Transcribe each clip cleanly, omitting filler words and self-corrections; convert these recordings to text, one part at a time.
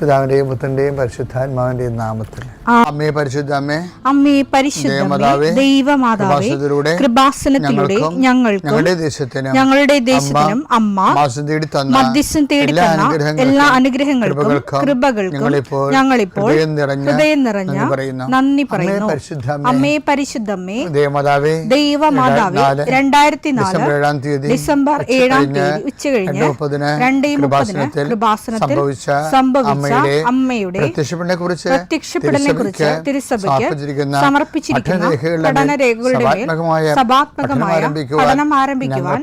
പിതാവിന്റെയും പുത്രന്റെയും പരിശുദ്ധാത്മാവിന്റെയും നാമത്തിൽ. അമ്മേ പരിശുദ്ധ അമ്മേ, അമ്മേ പരിശുദ്ധ ദൈവമാതാവേ, കൃപാസനത്തിലൂടെ ഞങ്ങൾക്കും ഞങ്ങളുടെ ദേശത്തിനും അമ്മ മധ്യസ്ഥം തേടി തന്ന എല്ലാ അനുഗ്രഹങ്ങൾക്കും കൃപകൾക്കും ഞങ്ങളിപ്പോൾ ഹൃദയം നിറഞ്ഞ നന്ദി പറയുന്നു. അമ്മേ പരിശുദ്ധമ്മേ, ദൈവമാതാവേ, 2004 ഡിസംബർ 7 ഉച്ചകഴിഞ്ഞ് 2:30 കൃപാസനത്തിൽ സംഭവിച്ച അമ്മയുടെ പ്രത്യക്ഷപ്പെടലിനെക്കുറിച്ച് തിരുസഭയ്ക്ക് സമർപ്പിച്ചിരിക്കുന്ന പഠനരേഖകളുടെ മേൽ സഭാത്മകമായ പഠനം ആരംഭിക്കുവാൻ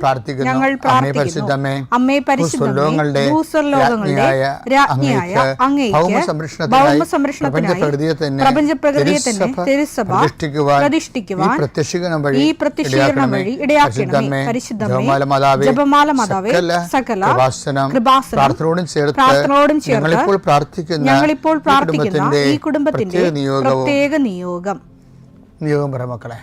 ഞങ്ങൾ പ്രാർത്ഥിക്കുന്നു. അമ്മേ പരിശുദ്ധമേ, ഭൂസ്വർലോകങ്ങളുടെ രാജ്ഞിയായ അങ്ങേയ്ക്ക് ഭൗമസംരക്ഷണത്തിനായി പ്രപഞ്ചപ്രകൃതിയെ തന്നെ തിരുസഭ പ്രതിഷ്ഠിക്കുവാൻ ഈ പ്രത്യക്ഷീകരണം വഴി ഇടയാക്കണമേ. പരിശുദ്ധമേ, ജപമാല മാതാവേ, സകല കൃപാസനം പ്രാർത്ഥനയോടും ചേർത്ത് ഞങ്ങളിപ്പോൾ പ്രാർത്ഥിക്കുന്ന ഈ കുടുംബത്തിന്റെ പ്രത്യേക നിയോഗം പറ മക്കളെ.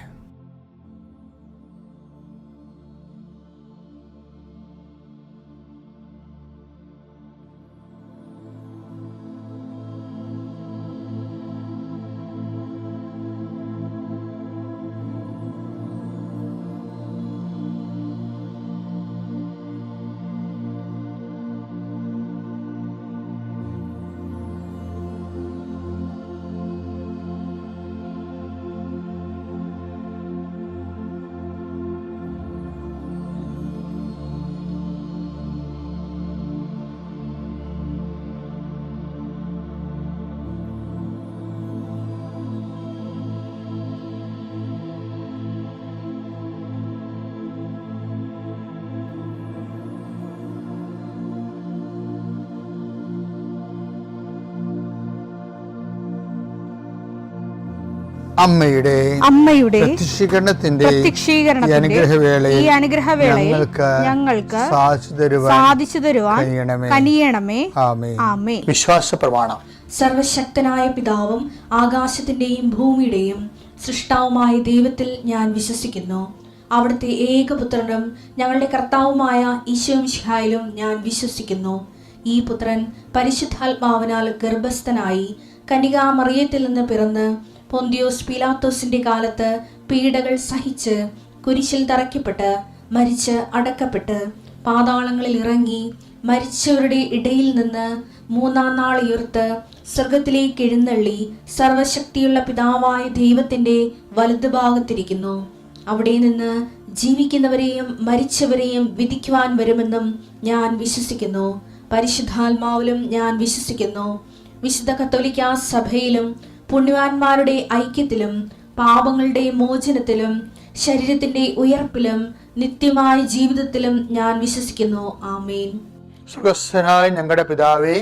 അമ്മയുടെ പ്രത്യക്ഷീകരണത്തിന്റെ ഈ അനുഗ്രഹവേളയിൽ ഞങ്ങൾക്ക് സാധിച്ചു തരുവാൻ കനിയണമേ. ആമേൻ. വിശ്വാസ പ്രമാണം. സർവശക്തനായ പിതാവും ആകാശത്തിന്റെയും ഭൂമിയുടെയും സൃഷ്ടാവുമായ ദൈവത്തിൽ ഞാൻ വിശ്വസിക്കുന്നു. അവിടുത്തെ ഏകപുത്രനും ഞങ്ങളുടെ കർത്താവുമായ ഈശോമിശിഹായിലും ഞാൻ വിശ്വസിക്കുന്നു. ഈ പുത്രൻ പരിശുദ്ധാത്മാവിനാൽ ഗർഭസ്ഥനായി കന്യകാമറിയത്തിൽ നിന്ന് പിറന്ന് പൊന്തിയോസ് പീലാത്തോസിന്റെ കാലത്ത് പീഡകൾ സഹിച്ച് കുരിശിൽ തറയ്ക്കപ്പെട്ട് മരിച്ച് അടക്കപ്പെട്ട് പാതാളങ്ങളിൽ ഇറങ്ങി മരിച്ചവരുടെ ഇടയിൽ നിന്ന് 3-ാം നാൾ ഉയർത്ത് സ്വർഗത്തിലേക്ക് എഴുന്നള്ളി സർവശക്തിയുള്ള പിതാവായ ദൈവത്തിന്റെ വലതുഭാഗത്തിരിക്കുന്നു. അവിടെ നിന്ന് ജീവിക്കുന്നവരെയും മരിച്ചവരെയും വിധിക്കുവാൻ വരുമെന്നും ഞാൻ വിശ്വസിക്കുന്നു. പരിശുദ്ധാത്മാവിലും ഞാൻ വിശ്വസിക്കുന്നു. വിശുദ്ധ കത്തോലിക്കാ സഭയിലും പുണ്യവാന്മാരുടെ ഐക്യത്തിലും പാപങ്ങളുടെ മോചനത്തിലും ശരീരത്തിന്റെ ഉയർപ്പിലും നിത്യമായ ജീവിതത്തിലും ഞാൻ വിശ്വസിക്കുന്നു. ആമേൻ. സ്വർഗ്ഗസ്ഥനായ ഞങ്ങളുടെ പിതാവേ,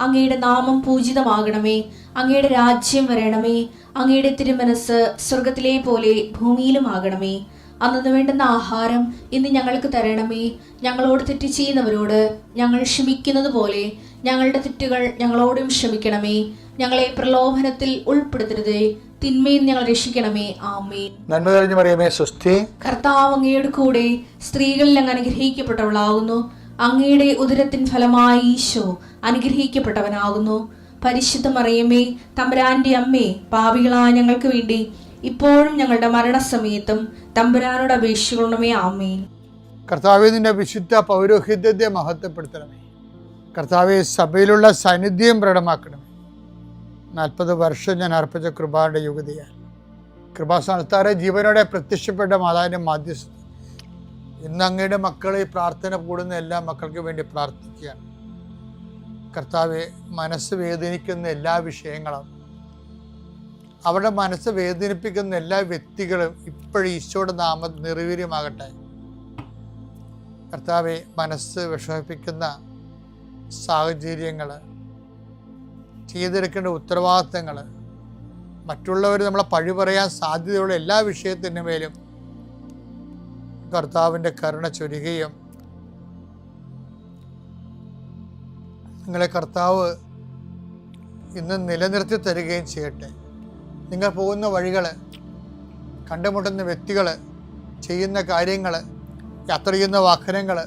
അങ്ങയുടെ നാമം പൂജിതമാകണമേ. അങ്ങയുടെ രാജ്യം വരണമേ. അങ്ങയുടെ തിരുമനസ് സ്വർഗത്തിലെ പോലെ ഭൂമിയിലും ആകണമേ. അന്നു വേണ്ടുന്ന ആഹാരം ഇന്ന് ഞങ്ങൾക്ക് തരണമേ. ഞങ്ങളോട് തെറ്റ് ചെയ്യുന്നവരോട് ഞങ്ങൾ ക്ഷമിക്കുന്നത് പോലെ ഞങ്ങളുടെ തെറ്റുകൾ ഞങ്ങളോടും ക്ഷമിക്കണമേ. ഞങ്ങളെ പ്രലോഭനത്തിൽ ഉൾപ്പെടുത്തരുതേ, തിന്മയിൽ ഞങ്ങൾ രക്ഷിക്കണമേ. ആമേൻ. നന്മ നിറഞ്ഞ മറിയമേ, സ്വസ്തി. കർത്താവ് അങ്ങയുടെ കൂടെ സ്ത്രീകളിൽ അങ്ങ് അനുഗ്രഹിക്കപ്പെട്ടവളാകുന്നു. അങ്ങയുടെ ഉദരത്തിൻ ഫലമായി ഈശോ അനുഗ്രഹിക്കപ്പെട്ടവനാകുന്നു. പരിശുദ്ധ മറിയമേ, തമ്പുരാന്റെ അമ്മേ, പാപികളായ ഞങ്ങൾക്ക് വേണ്ടി ഇപ്പോഴും ഞങ്ങളുടെ മരണസമയത്തും തമ്പുരാനോട് അപേക്ഷിക്കണമേ. ആമേൻ. കർത്താവേ, നിന്റെ വിശുദ്ധ പൗരോഹിത്യത്തെ മഹത്വപ്പെടുത്തണമേ. കർത്താവെ, സഭയിലുള്ള സാന്നിധ്യം പ്രകടമാക്കണമേ. 40 വർഷം ഞാൻ അർപ്പിച്ച കൃപാന്റെ യുഗതിയാൽ കൃപാസ്ഥാനത്താറെ ജീവനോടെ പ്രത്യക്ഷപ്പെട്ട മാതാവിന്റെ മാധ്യസ്ഥ ഇന്ന് അങ്ങയുടെ മക്കളെ പ്രാർത്ഥന കൂടുന്ന എല്ലാ മക്കൾക്ക് വേണ്ടി പ്രാർത്ഥിക്കുകയാണ്. കർത്താവെ, മനസ്സ് വേദനിക്കുന്ന എല്ലാ വിഷയങ്ങളും, അവരുടെ മനസ്സ് വേദനിപ്പിക്കുന്ന എല്ലാ വ്യക്തികളും ഇപ്പോഴും ഈശോയുടെ നാമം നിർവീര്യമാകട്ടെ. കർത്താവെ, മനസ്സ് വിഷമിപ്പിക്കുന്ന സാഹചര്യങ്ങൾ, ചെയ്തെടുക്കേണ്ട ഉത്തരവാദിത്തങ്ങൾ, മറ്റുള്ളവർ നമ്മളെ പഴി പറയാൻ സാധ്യതയുള്ള എല്ലാ വിഷയത്തിൻ്റെ മേലും കർത്താവിൻ്റെ കരുണ ചൊരികയും നിങ്ങളെ കർത്താവ് ഇന്ന് നിലനിർത്തി തരികയും ചെയ്യട്ടെ. നിങ്ങൾ പോകുന്ന വഴികൾ, കണ്ടുമുട്ടുന്ന വ്യക്തികൾ, ചെയ്യുന്ന കാര്യങ്ങൾ, യാത്ര ചെയ്യുന്ന വാഹനങ്ങൾ,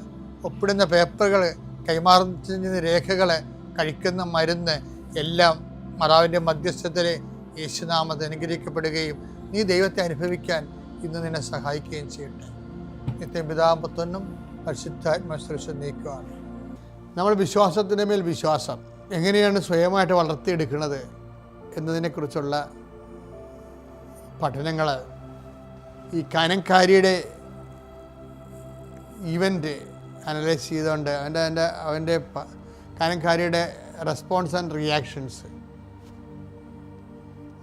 ഒപ്പിടുന്ന പേപ്പറുകൾ, കൈമാറുന്ന രേഖകൾ, കഴിക്കുന്ന മരുന്ന്, എല്ലാം മാതാവിൻ്റെ മധ്യസ്ഥത്തിൽ യേശുനാമത്തിൽ അനുഗ്രഹിക്കപ്പെടുകയും നീ ദൈവത്തെ അനുഭവിക്കാൻ ഇന്ന് നിന്നെ സഹായിക്കുകയും ചെയ്യട്ടെ. നിത്യപിതാവും പുത്രനും പരിശുദ്ധാത്മാശ്രേഷ്ഠം നീക്കുവാണ്. നമ്മൾ വിശ്വാസത്തിൻ്റെ മേൽ വിശ്വാസം എങ്ങനെയാണ് സ്വയമായിട്ട് വളർത്തിയെടുക്കുന്നത് എന്നതിനെക്കുറിച്ചുള്ള പഠനങ്ങൾ ഈ കാനൻകാരിയുടെ ഈവൻ്റ് അനലൈസ് ചെയ്തുകൊണ്ട് അവൻ്റെ കാനൻകാരിയുടെ റെസ്പോൺസ് ആൻഡ് റിയാക്ഷൻസ്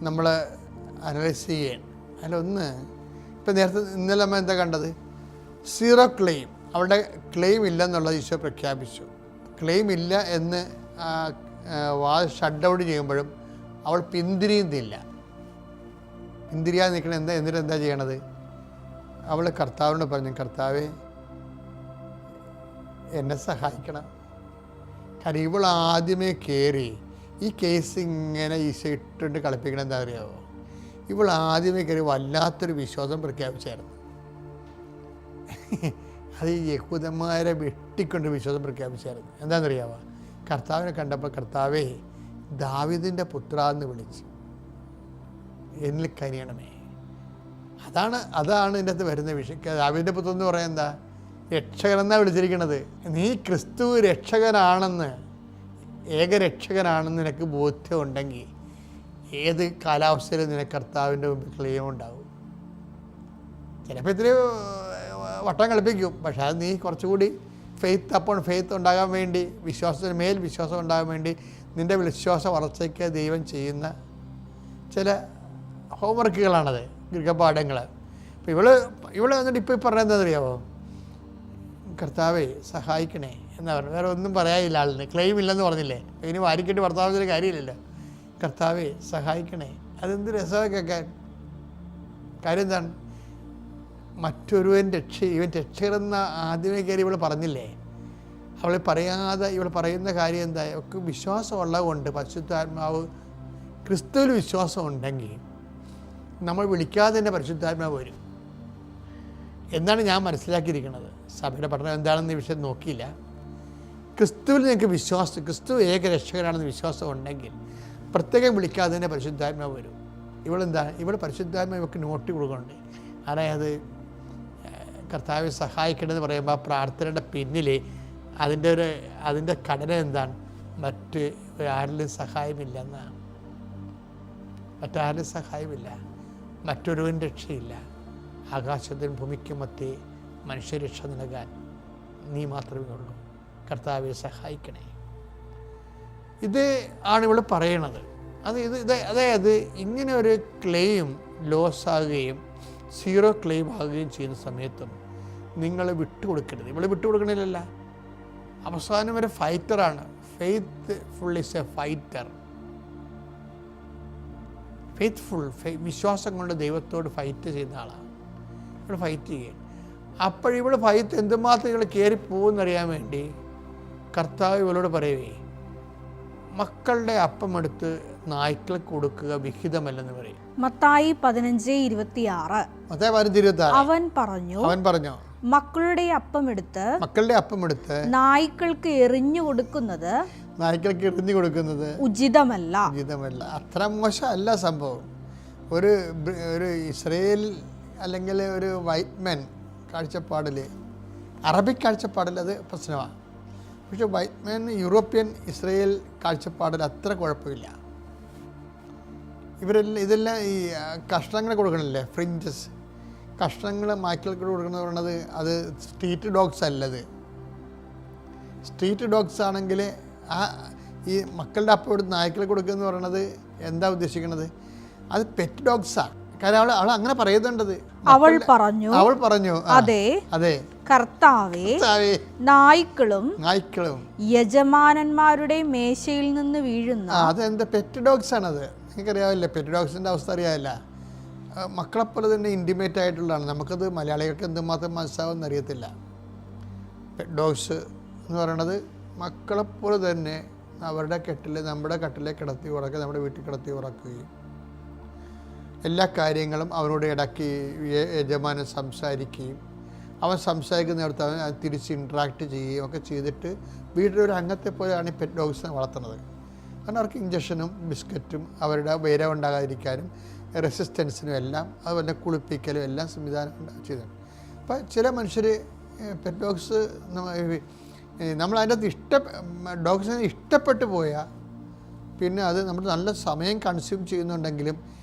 നമ്മൾ അനലൈസ് ചെയ്യുകയാണ്. അതിലൊന്ന് ഇപ്പം ഇന്നലെ നമ്മൾ എന്താ കണ്ടത്? Zero claim. അവളുടെ ക്ലെയിം ഇല്ലെന്നുള്ളത് ഈശോ പ്രഖ്യാപിച്ചു. ക്ലെയിം ഇല്ല എന്ന് ഷട്ട് ഡൗൺ ചെയ്യുമ്പോഴും അവൾ പിന്തിരിയുന്നില്ല. പിന്തിരിയാതെ നിൽക്കണം. എന്നിട്ട് എന്താ ചെയ്യണത്? അവൾ കർത്താവിനോട് പറഞ്ഞു, കർത്താവേ എന്നെ സഹായിക്കണം. കാരണം ഇവൾ ആദ്യമേ കയറി ഈ കേസ് ഇങ്ങനെ ഈശോ ഇട്ടിട്ട് കളിപ്പിക്കണം. എന്താ അറിയാമോ? ഇവൾ ആദ്യമേ കയറി വല്ലാത്തൊരു വിശ്വാസം പ്രഖ്യാപിച്ചായിരുന്നു. അത് ഈ യഹൂദന്മാരെ വെട്ടിക്കൊണ്ട് വിശ്വാസം പ്രഖ്യാപിച്ചായിരുന്നു. എന്താണെന്നറിയാമോ? കർത്താവിനെ കണ്ടപ്പോൾ കർത്താവേ ദാവീദിൻ്റെ പുത്ര എന്ന് വിളിച്ചു, എന്നിൽ കനിയണമേ. അതാണ് ഇതിൻ്റെ അകത്ത് വരുന്ന വിഷയം. ദാവീദിൻ്റെ പുത്രൻ എന്ന് പറയാൻ എന്താ? രക്ഷകനെന്നാണ് വിളിച്ചിരിക്കുന്നത്. നീ ക്രിസ്തു രക്ഷകനാണെന്ന്, ഏകരക്ഷകനാണെന്ന് നിനക്ക് ബോധ്യം ഉണ്ടെങ്കിൽ ഏത് കാലാവസ്ഥയിലും നിനക്ക് കർത്താവിൻ്റെ മുമ്പിൽ ക്ലെയിം ഉണ്ടാവും. ചിലപ്പോൾ ഇത്തിരി വട്ടം കളിപ്പിക്കും, പക്ഷേ അത് നീ കുറച്ചുകൂടി ഫെയ്ത്ത് അപ്പോൺ ഫെയ്ത്ത് ഉണ്ടാകാൻ വേണ്ടി, വിശ്വാസത്തിന് മേൽ വിശ്വാസം ഉണ്ടാകാൻ വേണ്ടി നിൻ്റെ വിശ്വാസ വളർച്ചയ്ക്ക് ദൈവം ചെയ്യുന്ന ചില ഹോംവർക്കുകളാണത്, ഗൃഹപാഠങ്ങൾ. അപ്പോൾ ഇവള് വന്നിട്ട് ഇപ്പോൾ പറയുന്നത് അറിയാമോ? കർത്താവേ സഹായിക്കണേ എന്നാ പറഞ്ഞു. വേറെ ഒന്നും പറയാനില്ല. ആളിന് ക്ലെയിം ഇല്ലെന്ന് പറഞ്ഞില്ലേ, ഇനി വാരിക്കെട്ടി ഭർത്താവിന് കാര്യമില്ലല്ലോ. കർത്താവേ സഹായിക്കണേ. അതെന്ത് രസമാണ് കേൾക്കാൻ. കാര്യം എന്താണ്? മറ്റൊരുവൻ ഇവൻ രക്ഷകരെന്ന ആദ്യമേ കയറി ഇവൾ പറഞ്ഞില്ലേ. അവൾ പറയാതെ ഇവൾ പറയുന്ന കാര്യം എന്താ? ഒക്കെ വിശ്വാസമുള്ളത് കൊണ്ട്, പരിശുദ്ധാത്മാവ് ക്രിസ്തുവിൽ വിശ്വാസം ഉണ്ടെങ്കിൽ നമ്മൾ വിളിക്കാതെ തന്നെ പരിശുദ്ധാത്മാവ് വരും എന്നാണ് ഞാൻ മനസ്സിലാക്കിയിരിക്കുന്നത്. സഭയുടെ പഠനം എന്താണെന്ന് ഈ വിഷയം നോക്കിയില്ല. ക്രിസ്തുവിൽ നിങ്ങൾക്ക് വിശ്വാസം, ക്രിസ്തു ഏക രക്ഷകനാണെന്ന് വിശ്വാസം ഉണ്ടെങ്കിൽ പ്രത്യേകം വിളിക്കാതെ തന്നെ പരിശുദ്ധാത്മാവ് വരും. ഇവൾ പരിശുദ്ധാത്മാവ് ഇവർക്ക് നോട്ട് കൊടുക്കുന്നുണ്ട്. അതായത് കർത്താവെ സഹായിക്കണമെന്ന് പറയുമ്പോൾ ആ പ്രാർത്ഥനയുടെ പിന്നിൽ അതിൻ്റെ ഘടന എന്താണ്? മറ്റ് ആരിലും സഹായമില്ല എന്നാണ്. മറ്റാരിലും സഹായമില്ല, മറ്റൊരുവൻ രക്ഷയില്ല. ആകാശത്തിനും ഭൂമിക്കും മധ്യേ മനുഷ്യരക്ഷ നൽകാൻ നീ മാത്രമേ ഉള്ളൂ. കർത്താവെ സഹായിക്കണേ. ഇത് ആണ് ഇവൾ പറയണത്. അതായത് ഇങ്ങനെ ഒരു ക്ലെയിം ലോസ് ആകുകയും സീറോ ക്ലെയിം ആകുകയും ചെയ്യുന്ന സമയത്തും നിങ്ങൾ വിട്ടുകൊടുക്കരുത്. ഇവൾ വിട്ടുകൊടുക്കണില്ലല്ല. അവസാനം വരെ ഫൈറ്ററാണ്. Faithful is a fighter. വിശ്വാസം കൊണ്ട് ദൈവത്തോട് ഫൈറ്റ് ചെയ്യുന്ന ആളാണ് ഇവൾ. ഫൈറ്റ് ചെയ്യുക. അപ്പോഴിവൾ ഫൈറ്റ് എന്തുമാത്രം ഇവൾ കയറി പോകുമെന്നറിയാൻ വേണ്ടി കർത്താവ് ഇവളോട് പറയുവേ, മക്കളുടെ അപ്പമെടുത്ത് നായ്ക്കൾക്ക് കൊടുക്കുക വിഹിതമല്ലെന്ന് പറയും. മത്തായി 15:26 അവൻ പറഞ്ഞു മക്കളുടെ അപ്പമെടുത്ത് നായ്ക്കൾക്ക് എറിഞ്ഞു കൊടുക്കുന്നത് ഉചിതമല്ല. അത്ര മോശമല്ല സംഭവം. ഒരു ഇസ്രയേൽ അല്ലെങ്കിൽ ഒരു വൈറ്റ്മാൻ കാഴ്ചപ്പാടിൽ, അറബിക് കാഴ്ചപ്പാടിൽ അത് പ്രശ്നമാണ്. പക്ഷെ വൈറ്റ്മാൻ യൂറോപ്യൻ ഇസ്രയേൽ കാഴ്ചപ്പാടിൽ അത്ര കുഴപ്പമില്ല. ഇതെല്ലാം ഈ കഷ്ണങ്ങൾ കൊടുക്കണില്ലേ, ഫ്രിഞ്ചസ് കഷ്ണങ്ങൾ നായ്ക്കൾക്ക് കൊടുക്കുന്നത് പറയുന്നത് അത് സ്ട്രീറ്റ് ഡോഗ്സ് അല്ലത്. സ്ട്രീറ്റ് ഡോഗ്സ് ആണെങ്കിൽ ഈ മക്കളുടെ അപ്പം എടുത്ത് നായ്ക്കൾ കൊടുക്കുക എന്ന് പറയുന്നത് എന്താ ഉദ്ദേശിക്കുന്നത്? അത് പെറ്റ് ഡോഗ്സാണ്. കാര്യം അവൾ അങ്ങനെ പറയുന്നുണ്ടത്. അവൾ പറഞ്ഞു അതെ കർത്താവേ, നായ്ക്കളും യജമാനന്മാരുടെ മേശയിൽ നിന്ന് വീഴുന്ന അതെന്താ പെറ്റ് ഡോഗ്സ് ആണത്. നിങ്ങൾക്കറിയാവില്ല, പെറ്റ് ഡോഗ്സിൻ്റെ അവസ്ഥ അറിയാവില്ല. മക്കളെപ്പോലെ തന്നെ ഇൻറ്റിമേറ്റ് ആയിട്ടുള്ളതാണ്. നമുക്കത് മലയാളികൾക്ക് എന്തുമാത്രം മനസ്സിലാവുമെന്ന് അറിയത്തില്ല. പെറ്റ് ഡോഗ്സ് എന്ന് പറയണത് മക്കളെപ്പോലെ തന്നെ അവരുടെ നമ്മുടെ കട്ടിലെ കിടത്തി ഉറക്കുക, നമ്മുടെ വീട്ടിൽ കിടത്തി ഉറക്കുകയും എല്ലാ കാര്യങ്ങളും അവനോട് ഇടയ്ക്ക് യജമാനൻ സംസാരിക്കുകയും അവൻ സംസാരിക്കുന്നിടത്ത് അവൻ തിരിച്ച് ഇൻട്രാക്ട് ചെയ്യുകയും ഒക്കെ ചെയ്തിട്ട് വീട്ടിലൊരു അംഗത്തെ പോലെയാണ് ഈ പെറ്റ് ഡോഗ്സിനെ വളർത്തുന്നത്. കാരണം അവർക്ക് ഇഞ്ചക്ഷനും ബിസ്ക്കറ്റും അവരുടെ ഉയരം ഉണ്ടാകാതിരിക്കാനും റെസിസ്റ്റൻസിനും എല്ലാം അതുപോലെ കുളിപ്പിക്കലും എല്ലാം സംവിധാനം ചെയ്തു. അപ്പോൾ ചില മനുഷ്യർ പെറ്റ് ഡോഗ്സ് നമ്മളതിൻ്റെ അകത്ത് ഡോഗ്സിനെ ഇഷ്ടപ്പെട്ടു പോയാൽ പിന്നെ അത് നമ്മൾ നല്ല സമയം കൺസ്യൂം ചെയ്യുന്നുണ്ടെങ്കിലും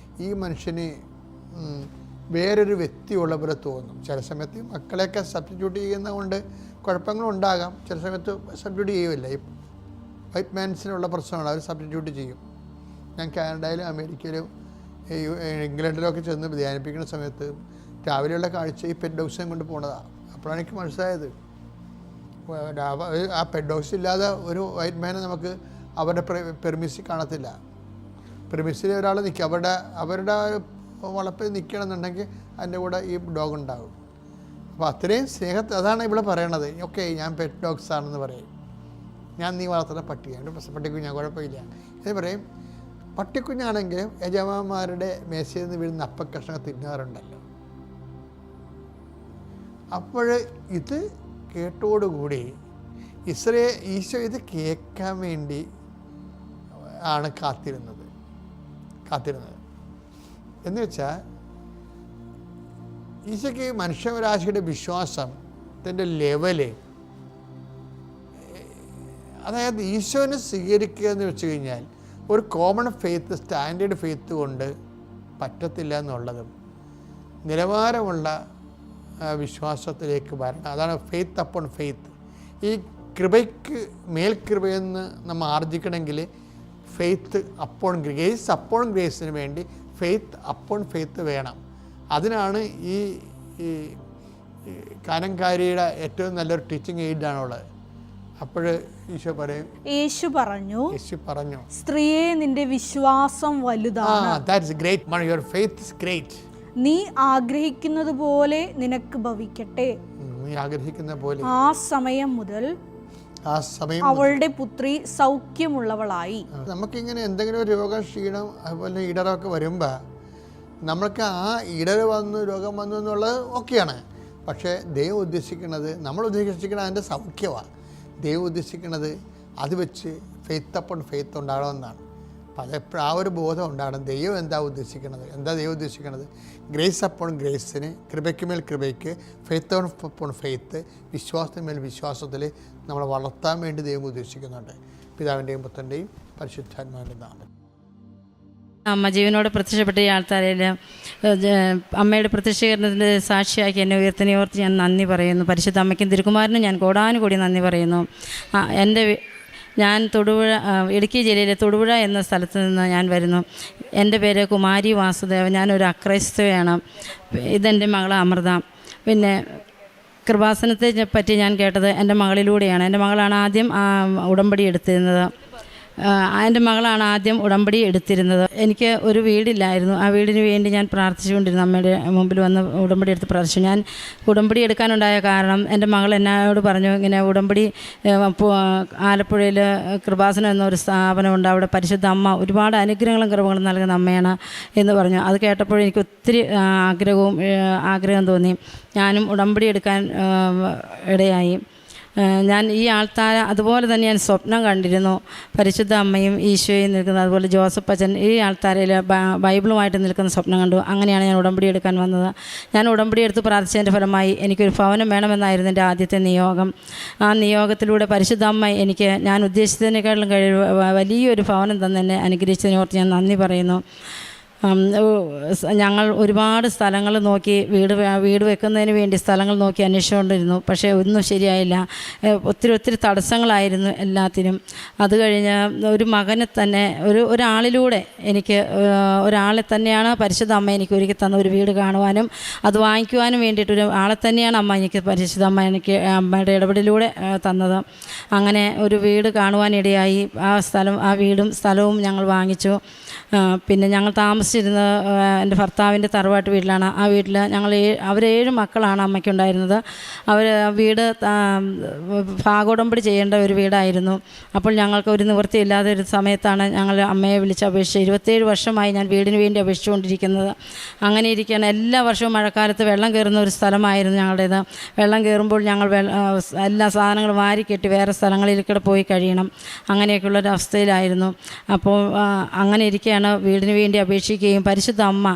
ഈ മനുഷ്യന് വേറൊരു വ്യക്തിയുള്ള പോലെ തോന്നും. ചില സമയത്ത് മക്കളെയൊക്കെ സബ്സ്റ്റിറ്റ്യൂട്ട് ചെയ്യുന്നതുകൊണ്ട് കുഴപ്പങ്ങളുണ്ടാകാം, ചില സമയത്ത് സബ്സ്റ്റിറ്റ്യൂട്ട് ചെയ്യുമില്ല. ഈ വൈറ്റ് മാൻസിനുള്ള പ്രശ്നമാണ്, അവർ സബ്സ്റ്റിറ്റ്യൂട്ട് ചെയ്യും. ഞാൻ കാനഡയിലും അമേരിക്കയിലും ഇംഗ്ലണ്ടിലൊക്കെ ചെന്ന് ധ്യാനിപ്പിക്കുന്ന സമയത്ത് രാവിലെയുള്ള കാഴ്ച ഈ പെറ്റ് ഡോഗ്സിനെ കൊണ്ട് പോണതാണ്. അപ്പോഴാണ് എനിക്ക് മനസ്സിലായത് ആ പെറ്റ് ഡോഗ്സ് ഇല്ലാതെ ഒരു വൈറ്റ് മാനെ നമുക്ക് അവരുടെ പെർമിസിൽ കാണത്തില്ല. പെർമിസിൽ ഒരാൾ നിൽക്കുക, അവരുടെ വളപ്പിൽ നിൽക്കണമെന്നുണ്ടെങ്കിൽ അതിൻ്റെ കൂടെ ഈ ഡോഗ് ഉണ്ടാകും. അപ്പോൾ അത്രയും സ്നേഹത്തിൽ അതാണ് ഇവിടെ പറയണത്. ഓക്കെ, ഞാൻ പെറ്റ് ഡോഗ്സ് ആണെന്ന് പറയും. ഞാൻ നീ വളർത്തുന്ന പട്ടിയാണ്, പട്ടിക്കുഞ്ഞാൻ കുഴപ്പമില്ല എന്ന് പറയും. പട്ടിക്കുഞ്ഞാണെങ്കിലും യജമാന്മാരുടെ മേശയിൽ നിന്ന് വീഴുന്ന അപ്പക്കഷ്ണങ്ങൾ തിന്നാറുണ്ടല്ലോ. അപ്പോൾ ഇത് കേട്ടോടുകൂടി ഈശോ ഇത് കേൾക്കാൻ വേണ്ടി ആണ് കാത്തിരുന്നത്. എന്ന് വെച്ചാൽ ഈശോയ്ക്ക് മനുഷ്യരാശിയുടെ വിശ്വാസത്തിൻ്റെ ലെവല്, അതായത് ഈശോനെ സ്വീകരിക്കുക എന്ന് വെച്ച് കഴിഞ്ഞാൽ ഒരു കോമൺ ഫെയ്ത്ത്, സ്റ്റാൻഡേർഡ് ഫെയ്ത്ത് കൊണ്ട് പറ്റത്തില്ല എന്നുള്ളതും നിലവാരമുള്ള വിശ്വാസത്തിലേക്ക് വരണം. അതാണ് ഫെയ്ത്ത് അപ്പോൺ ഫെയ്ത്ത്. ഈ കൃപയ്ക്ക് മേൽകൃപയെന്ന് നമ്മൾ ആർജിക്കണമെങ്കിൽ ഫെയ്ത്ത് അപ്പോൺ ഗ്രേസ് അപ്പോൺ ഗ്രേസിന് വേണ്ടി ഫെയ്ത്ത് അപ്പോൺ ഫെയ്ത്ത് വേണം. അതിനാണ് ഈ കാനംകാരിയുടെ ഏറ്റവും നല്ലൊരു ടീച്ചിങ് എയ്ഡാണുള്ളത്. അപ്പോൾ യേശു പറഞ്ഞു സ്ത്രീയെ, നിന്റെ വിശ്വാസം വലുതാണ്. That's great. Your faith is great. നീ ആഗ്രഹിക്കുന്നത് പോലെ നിനക്ക് ഭവിക്കട്ടെ. നീ ആഗ്രഹിക്കുന്ന പോലെ. ആ സമയം മുതൽ അവളുടെ പുത്രി സൗഖ്യമുള്ളവളായി. നമുക്കിങ്ങനെ എന്തെങ്കിലും ഒരു രോഗം, ക്ഷീണം, അതുപോലെ ഇടറൊക്കെ വരുമ്പോൾ നമ്മൾക്ക് ആ രോഗം വന്നു എന്നുള്ളത് ഓക്കെയാണ്. പക്ഷേ ദൈവം ഉദ്ദേശിക്കുന്നത്, നമ്മൾ ഉദ്ദേശിക്കുന്നത് അതിൻ്റെ സൗഖ്യമാണ്. ദൈവം ഉദ്ദേശിക്കുന്നത് അത് വെച്ച് ഫെയ്ത്ത് അപ്പോൺ ഫെയ്ത്ത് ഉണ്ടാകണമെന്നാണ്. അപ്പോൾ അതെപ്പോഴും ആ ഒരു ബോധം ഉണ്ടാകണം. ദൈവം എന്താ ദൈവം ഉദ്ദേശിക്കുന്നത്? ഗ്രേസ് അപ്പോൺ ഗ്രേസിന്, കൃപയ്ക്ക് മേൽ കൃപയ്ക്ക്, ഫെയ്ത്ത് അപ്പോൺ ഫെയ്ത്ത്, വിശ്വാസത്തിന് മേൽ വിശ്വാസത്തിൽ നമ്മളെ വളർത്താൻ വേണ്ടി ദൈവം ഉദ്ദേശിക്കുന്നുണ്ട്. പിതാവിൻ്റെയും പുത്രൻ്റെയും പരിശുദ്ധാത്മാവിൻ്റെയും നാമത്തിൽ. അമ്മ ജീവനോട് പ്രത്യക്ഷപ്പെട്ട ഈ ആൾക്കാരിൽ അമ്മയുടെ പ്രത്യക്ഷീകരണത്തിൻ്റെ സാക്ഷിയാക്കി എന്നെ ഉയർത്തിനോർത്ത് ഞാൻ നന്ദി പറയുന്നു. പരിശുദ്ധ അമ്മയ്ക്കും തിരുക്കുമാരനും ഞാൻ കോടാനുകൂടി നന്ദി പറയുന്നു. ഞാൻ ഇടുക്കി ജില്ലയിലെ തൊടുപുഴ എന്ന സ്ഥലത്ത് നിന്ന് ഞാൻ വരുന്നു. എൻ്റെ പേര് കുമാരി വാസുദേവൻ. ഞാനൊരു അക്രൈസ്തവയാണ്. ഇതെൻ്റെ മകൾ അമൃത. പിന്നെ കൃപാസനത്തെ പറ്റി ഞാൻ കേട്ടത് എൻ്റെ മകളിലൂടെയാണ്. എൻ്റെ മകളാണ് ആദ്യം ഉടമ്പടി എടുത്തിരുന്നത്. എനിക്ക് ഒരു വീടില്ലായിരുന്നു. ആ വീടിന് വേണ്ടി ഞാൻ പ്രാർത്ഥിച്ചുകൊണ്ടിരുന്നു. അമ്മയുടെ മുമ്പിൽ വന്ന് ഉടമ്പടി എടുത്ത് പ്രാർത്ഥിച്ചു. ഞാൻ ഉടമ്പടി എടുക്കാനുണ്ടായ കാരണം എൻ്റെ മകൾ എന്നോട് പറഞ്ഞു, ഇങ്ങനെ ഉടമ്പടി ആലപ്പുഴയിൽ കൃപാസനം എന്നൊരു സ്ഥാപനമുണ്ട്, അവിടെ പരിശുദ്ധ അമ്മ ഒരുപാട് അനുഗ്രഹങ്ങളും കൃപകളും നൽകുന്ന അമ്മയാണ് എന്ന് പറഞ്ഞു. അത് കേട്ടപ്പോൾ എനിക്ക് ഒത്തിരി ആഗ്രഹം തോന്നി. ഞാനും ഉടമ്പടി എടുക്കാൻ ഇടയായി. ഞാൻ ഈ ആൾത്താര അതുപോലെ തന്നെ ഞാൻ സ്വപ്നം കണ്ടിരുന്നു. പരിശുദ്ധ അമ്മയും ഈശോയും നിൽക്കുന്നത്, അതുപോലെ ജോസഫ് അച്ഛൻ ഈ ആൾത്താരയിൽ ബൈബിളുമായിട്ട് നിൽക്കുന്ന സ്വപ്നം കണ്ടു. അങ്ങനെയാണ് ഞാൻ ഉടമ്പടി എടുക്കാൻ വന്നത്. ഞാൻ ഉടമ്പടി എടുത്ത് പ്രാർത്ഥിച്ചതിൻ്റെ ഫലമായി എനിക്കൊരു ഭവനം വേണമെന്നായിരുന്നു എൻ്റെ ആദ്യത്തെ നിയോഗം. ആ നിയോഗത്തിലൂടെ പരിശുദ്ധ അമ്മ എനിക്ക് ഞാൻ ഉദ്ദേശിച്ചതിനേക്കാളും വലിയൊരു ഭവനം തന്നെ എന്നെ അനുഗ്രഹിച്ചതിനോർത്ത് ഞാൻ നന്ദി പറയുന്നു. ഞങ്ങൾ ഒരുപാട് സ്ഥലങ്ങൾ നോക്കി, വീട് വെക്കുന്നതിന് വേണ്ടി സ്ഥലങ്ങൾ നോക്കി അന്വേഷിച്ചുകൊണ്ടിരുന്നു. പക്ഷേ ഒന്നും ശരിയായില്ല. ഒത്തിരി തടസ്സങ്ങളായിരുന്നു എല്ലാത്തിനും. അത് കഴിഞ്ഞ് ഒരു മകനെ തന്നെ ഒരാളിലൂടെ ഒരാളെ തന്നെയാണ് പരിശുദ്ധ അമ്മ എനിക്ക് ഒരുക്കി തന്ന ഒരു വീട് കാണുവാനും അത് വാങ്ങിക്കുവാനും വേണ്ടിയിട്ട് ആളെ തന്നെയാണ് പരിശുദ്ധ അമ്മ എനിക്ക് അമ്മയുടെ ഇടപെടലിലൂടെ തന്നത്. അങ്ങനെ ഒരു വീട് കാണുവാനിടയായി. ആ വീടും സ്ഥലവും ഞങ്ങൾ വാങ്ങിച്ചു. പിന്നെ ഞങ്ങൾ താമസിച്ചിരുന്ന എൻ്റെ ഭർത്താവിൻ്റെ തറവാട്ട് വീട്ടിലാണ്. ആ വീട്ടിൽ ഞങ്ങൾ അവർ 7 മക്കളാണ് അമ്മയ്ക്കുണ്ടായിരുന്നത്. അവർ വീട് ഭാഗോടമ്പടി ചെയ്യേണ്ട ഒരു വീടായിരുന്നു. അപ്പോൾ ഞങ്ങൾക്ക് ഒരു നിവൃത്തിയില്ലാത്ത ഒരു സമയത്താണ് ഞങ്ങൾ അമ്മയെ വിളിച്ച് അപേക്ഷിച്ച് 27 വർഷമായി ഞാൻ വീടിന് വേണ്ടി അപേക്ഷിച്ചുകൊണ്ടിരിക്കുന്നത്. അങ്ങനെ ഇരിക്കുകയാണ്. എല്ലാ വർഷവും മഴക്കാലത്ത് വെള്ളം കയറുന്ന ഒരു സ്ഥലമായിരുന്നു ഞങ്ങളുടേത്. വെള്ളം കയറുമ്പോൾ ഞങ്ങൾ എല്ലാ സാധനങ്ങളും വാരിക്കെട്ടി വേറെ സ്ഥലങ്ങളിലേക്കൂടെ പോയി കഴിയണം. അങ്ങനെയൊക്കെയുള്ളൊരവസ്ഥയിലായിരുന്നു. അപ്പോൾ അങ്ങനെ ഇരിക്കുകയാണ് വീടിന് വേണ്ടി അപേക്ഷിക്കുകയും പരിശുദ്ധ അമ്മ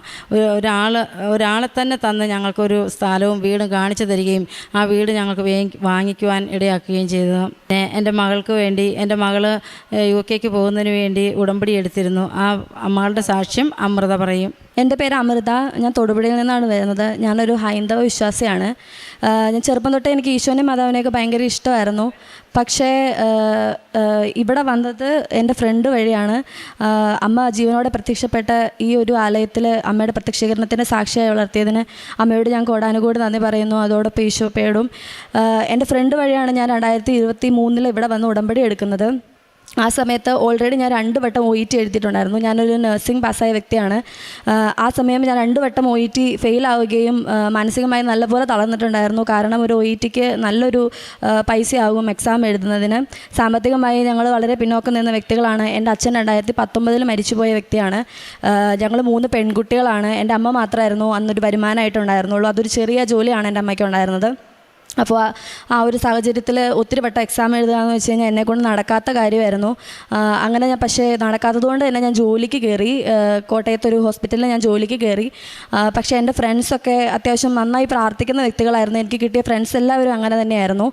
ഒരാളെ തന്നെ തന്ന് ഞങ്ങൾക്കൊരു സ്ഥലവും വീടും കാണിച്ചു തരികയും ആ വീട് ഞങ്ങൾക്ക് വാങ്ങിക്കുവാൻ ഇടയാക്കുകയും ചെയ്തത്. എൻ്റെ മകൾക്ക് വേണ്ടി, എൻ്റെ മകൾ UK പോകുന്നതിന് വേണ്ടി ഉടമ്പടി എടുത്തിരുന്നു. ആ അമ്മകളുടെ സാക്ഷ്യം അമൃത പറയും. എൻ്റെ പേര് അമൃത. ഞാൻ തൊടുപുഴയിൽ നിന്നാണ് വരുന്നത്. ഞാനൊരു ഹൈന്ദവ വിശ്വാസിയാണ്. ഞാൻ ചെറുപ്പം തൊട്ടേ എനിക്ക് ഈശോനെയും മാതാവിനെയൊക്കെ ഭയങ്കര ഇഷ്ടമായിരുന്നു. പക്ഷേ ഇവിടെ വന്നത് എൻ്റെ ഫ്രണ്ട് വഴിയാണ്. അമ്മ ജീവനോടെ പ്രത്യക്ഷപ്പെട്ട ഈ ഒരു ആലയത്തിൽ അമ്മയുടെ പ്രത്യക്ഷീകരണത്തിൻ്റെ സാക്ഷിയായി വളർത്തിയതിന് അമ്മയോട് ഞാൻ കോടാനുകോടി നന്ദി പറയുന്നു. അതോടൊപ്പം ഈശോപ്പയോടും. എൻ്റെ ഫ്രണ്ട് വഴിയാണ് ഞാൻ 2023 ഇവിടെ വന്ന് ഉടമ്പടി എടുക്കുന്നത്. ആ സമയത്ത് ഓൾറെഡി ഞാൻ 2 വട്ടം OET എഴുതിയിട്ടുണ്ടായിരുന്നു. ഞാനൊരു നഴ്സിംഗ് പാസ്സായ വ്യക്തിയാണ്. ആ സമയം ഞാൻ 2 വട്ടം OET ഫെയിലാവുകയും മാനസികമായി നല്ലപോലെ തളർന്നിട്ടുണ്ടായിരുന്നു. കാരണം ഒരു OETക്ക് നല്ലൊരു പൈസയാകും എക്സാം എഴുതുന്നതിന്. സാമ്പത്തികമായി ഞങ്ങൾ വളരെ പിന്നോക്കം നിന്ന വ്യക്തികളാണ്. എൻ്റെ അച്ഛൻ 2019 മരിച്ചുപോയ വ്യക്തിയാണ്. ഞങ്ങൾ 3 പെൺകുട്ടികളാണ്. എൻ്റെ അമ്മ മാത്രമായിരുന്നു അന്നൊരു വരുമാനമായിട്ടുണ്ടായിരുന്നുള്ളൂ. അതൊരു ചെറിയ ജോലിയാണ് എൻ്റെ അമ്മയ്ക്ക് ഉണ്ടായിരുന്നത്. അപ്പോൾ ആ ഒരു സാഹചര്യത്തിൽ ഒത്തിരി വട്ടം എക്സാം എഴുതുകയെന്ന് വെച്ച് കഴിഞ്ഞാൽ എന്നെക്കൊണ്ട് നടക്കാത്ത കാര്യമായിരുന്നു. അങ്ങനെ ഞാൻ പക്ഷേ നടക്കാത്തതുകൊണ്ട് തന്നെ ഞാൻ ജോലിക്ക് കയറി. കോട്ടയത്തൊരു ഹോസ്പിറ്റലിൽ ഞാൻ ജോലിക്ക് കയറി. പക്ഷേ എൻ്റെ ഫ്രണ്ട്സൊക്കെ അത്യാവശ്യം നന്നായി പ്രാർത്ഥിക്കുന്ന വ്യക്തികളായിരുന്നു. എനിക്ക് കിട്ടിയ ഫ്രണ്ട്സ് എല്ലാവരും അങ്ങനെ തന്നെയായിരുന്നു.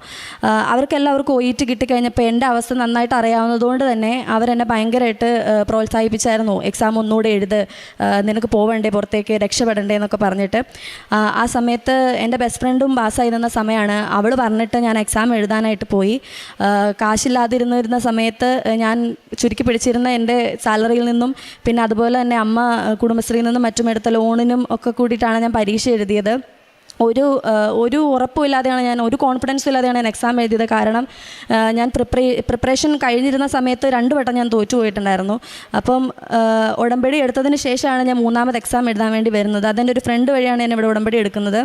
അവർക്കെല്ലാവർക്കും OET കിട്ടിക്കഴിഞ്ഞപ്പോൾ എൻ്റെ അവസ്ഥ നന്നായിട്ട് അറിയാവുന്നതുകൊണ്ട് തന്നെ അവരെന്നെ ഭയങ്കരമായിട്ട് പ്രോത്സാഹിപ്പിച്ചായിരുന്നു. എക്സാം ഒന്നുകൂടെ എഴുത്, നിനക്ക് പോവണ്ടേ പുറത്തേക്ക്, രക്ഷപ്പെടണ്ടേ എന്നൊക്കെ പറഞ്ഞിട്ട്. ആ സമയത്ത് എൻ്റെ ബെസ്റ്റ് ഫ്രണ്ടും പാസ്സായി നിന്ന സമയമാണ്. അവൾ പറഞ്ഞിട്ട് ഞാൻ എക്സാം എഴുതാനായിട്ട് പോയി. കാശില്ലാതിരുന്നിരുന്ന സമയത്ത് ഞാൻ ചുരുക്കി പിടിച്ചിരുന്ന എൻ്റെ സാലറിയിൽ നിന്നും പിന്നെ അതുപോലെ തന്നെ അമ്മ കുടുംബശ്രീയിൽ നിന്നും മറ്റും എടുത്ത ലോണിനും ഒക്കെ കൂടിയിട്ടാണ് ഞാൻ പരീക്ഷ എഴുതിയത്. ഒരു ഉറപ്പുമില്ലാതെയാണ് ഞാൻ, ഒരു കോൺഫിഡൻസും ഇല്ലാതെയാണ് ഞാൻ എക്സാം എഴുതിയത്. കാരണം ഞാൻ പ്രിപ്പറേഷൻ കഴിഞ്ഞിരുന്ന സമയത്ത് 2 വട്ടം ഞാൻ തോറ്റുപോയിട്ടുണ്ടായിരുന്നു. അപ്പം ഉടമ്പടി എടുത്തതിന് ശേഷമാണ് ഞാൻ 3ാമത് എക്സാം എഴുതാൻ വേണ്ടി വരുന്നത്. അതെൻ്റെ ഒരു ഫ്രണ്ട് വഴിയാണ് ഞാൻ ഇവിടെ ഉടമ്പടി എടുക്കുന്നത്.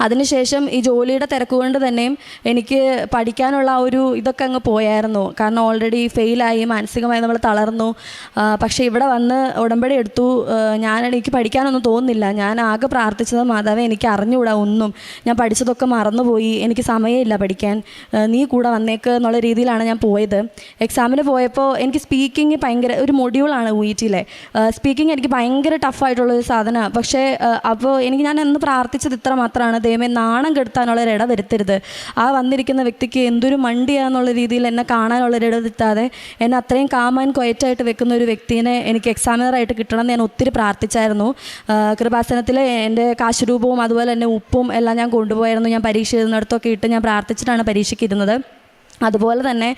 അതിനുശേഷം ഈ ജോലിയുടെ തിരക്കുകൊണ്ട് തന്നെയും എനിക്ക് പഠിക്കാനുള്ള ഒരു ഇതൊക്കെ അങ്ങ് പോയായിരുന്നു. കാരണം ഓൾറെഡി ഫെയിലായി, മാനസികമായി നമ്മൾ തളർന്നു. പക്ഷേ ഇവിടെ വന്ന് ഉടമ്പടി എടുത്തു. എനിക്ക് പഠിക്കാനൊന്നും തോന്നുന്നില്ല. ഞാൻ ആകെ പ്രാർത്ഥിച്ചത്, മാതാവേ എനിക്ക് അറിഞ്ഞുകൂടാ ഒന്നും, ഞാൻ പഠിച്ചതൊക്കെ മറന്നുപോയി, എനിക്ക് സമയമില്ല പഠിക്കാൻ, നീ കൂടെ വന്നേക്ക് എന്നുള്ള രീതിയിലാണ് ഞാൻ പോയത്. എക്സാമിന് പോയപ്പോൾ എനിക്ക് സ്പീക്കിംഗ് ഭയങ്കര ഒരു മൊഡ്യൂളാണ് UETയിലെ സ്പീക്കിംഗ്. എനിക്ക് ഭയങ്കര ടഫായിട്ടുള്ളൊരു സാധനമാണ്. പക്ഷേ അപ്പോൾ ഞാൻ എന്ന് പ്രാർത്ഥിച്ചത് ഇത്ര മാത്രമാണ്, ദൈവമേ നാണം കെടുത്താനുള്ളൊരിട വരുത്തരുത്. ആ വന്നിരിക്കുന്ന വ്യക്തിക്ക് എന്തൊരു മണ്ടിയാന്നുള്ള രീതിയിൽ എന്നെ കാണാനുള്ളൊരിട വരുത്താതെ എന്നെ അത്രയും കാം ആൻഡ് ക്വയറ്റായിട്ട് വെക്കുന്ന ഒരു വ്യക്തിനെ എനിക്ക് എക്സാമിനറായിട്ട് കിട്ടണമെന്ന് ഞാൻ ഒത്തിരി പ്രാർത്ഥിച്ചായിരുന്നു. കൃപാസനത്തിൽ എൻ്റെ കാശുരൂപവും അതുപോലെ തന്നെ ഉപ്പും എല്ലാം ഞാൻ കൊണ്ടുപോയായിരുന്നു. ഞാൻ പരീക്ഷ എഴുതുന്നിടത്തൊക്കെ ഇട്ട് ഞാൻ പ്രാർത്ഥിച്ചിട്ടാണ് പരീക്ഷയ്ക്ക് ഇരുന്നത്. അതുപോലെ തന്നെ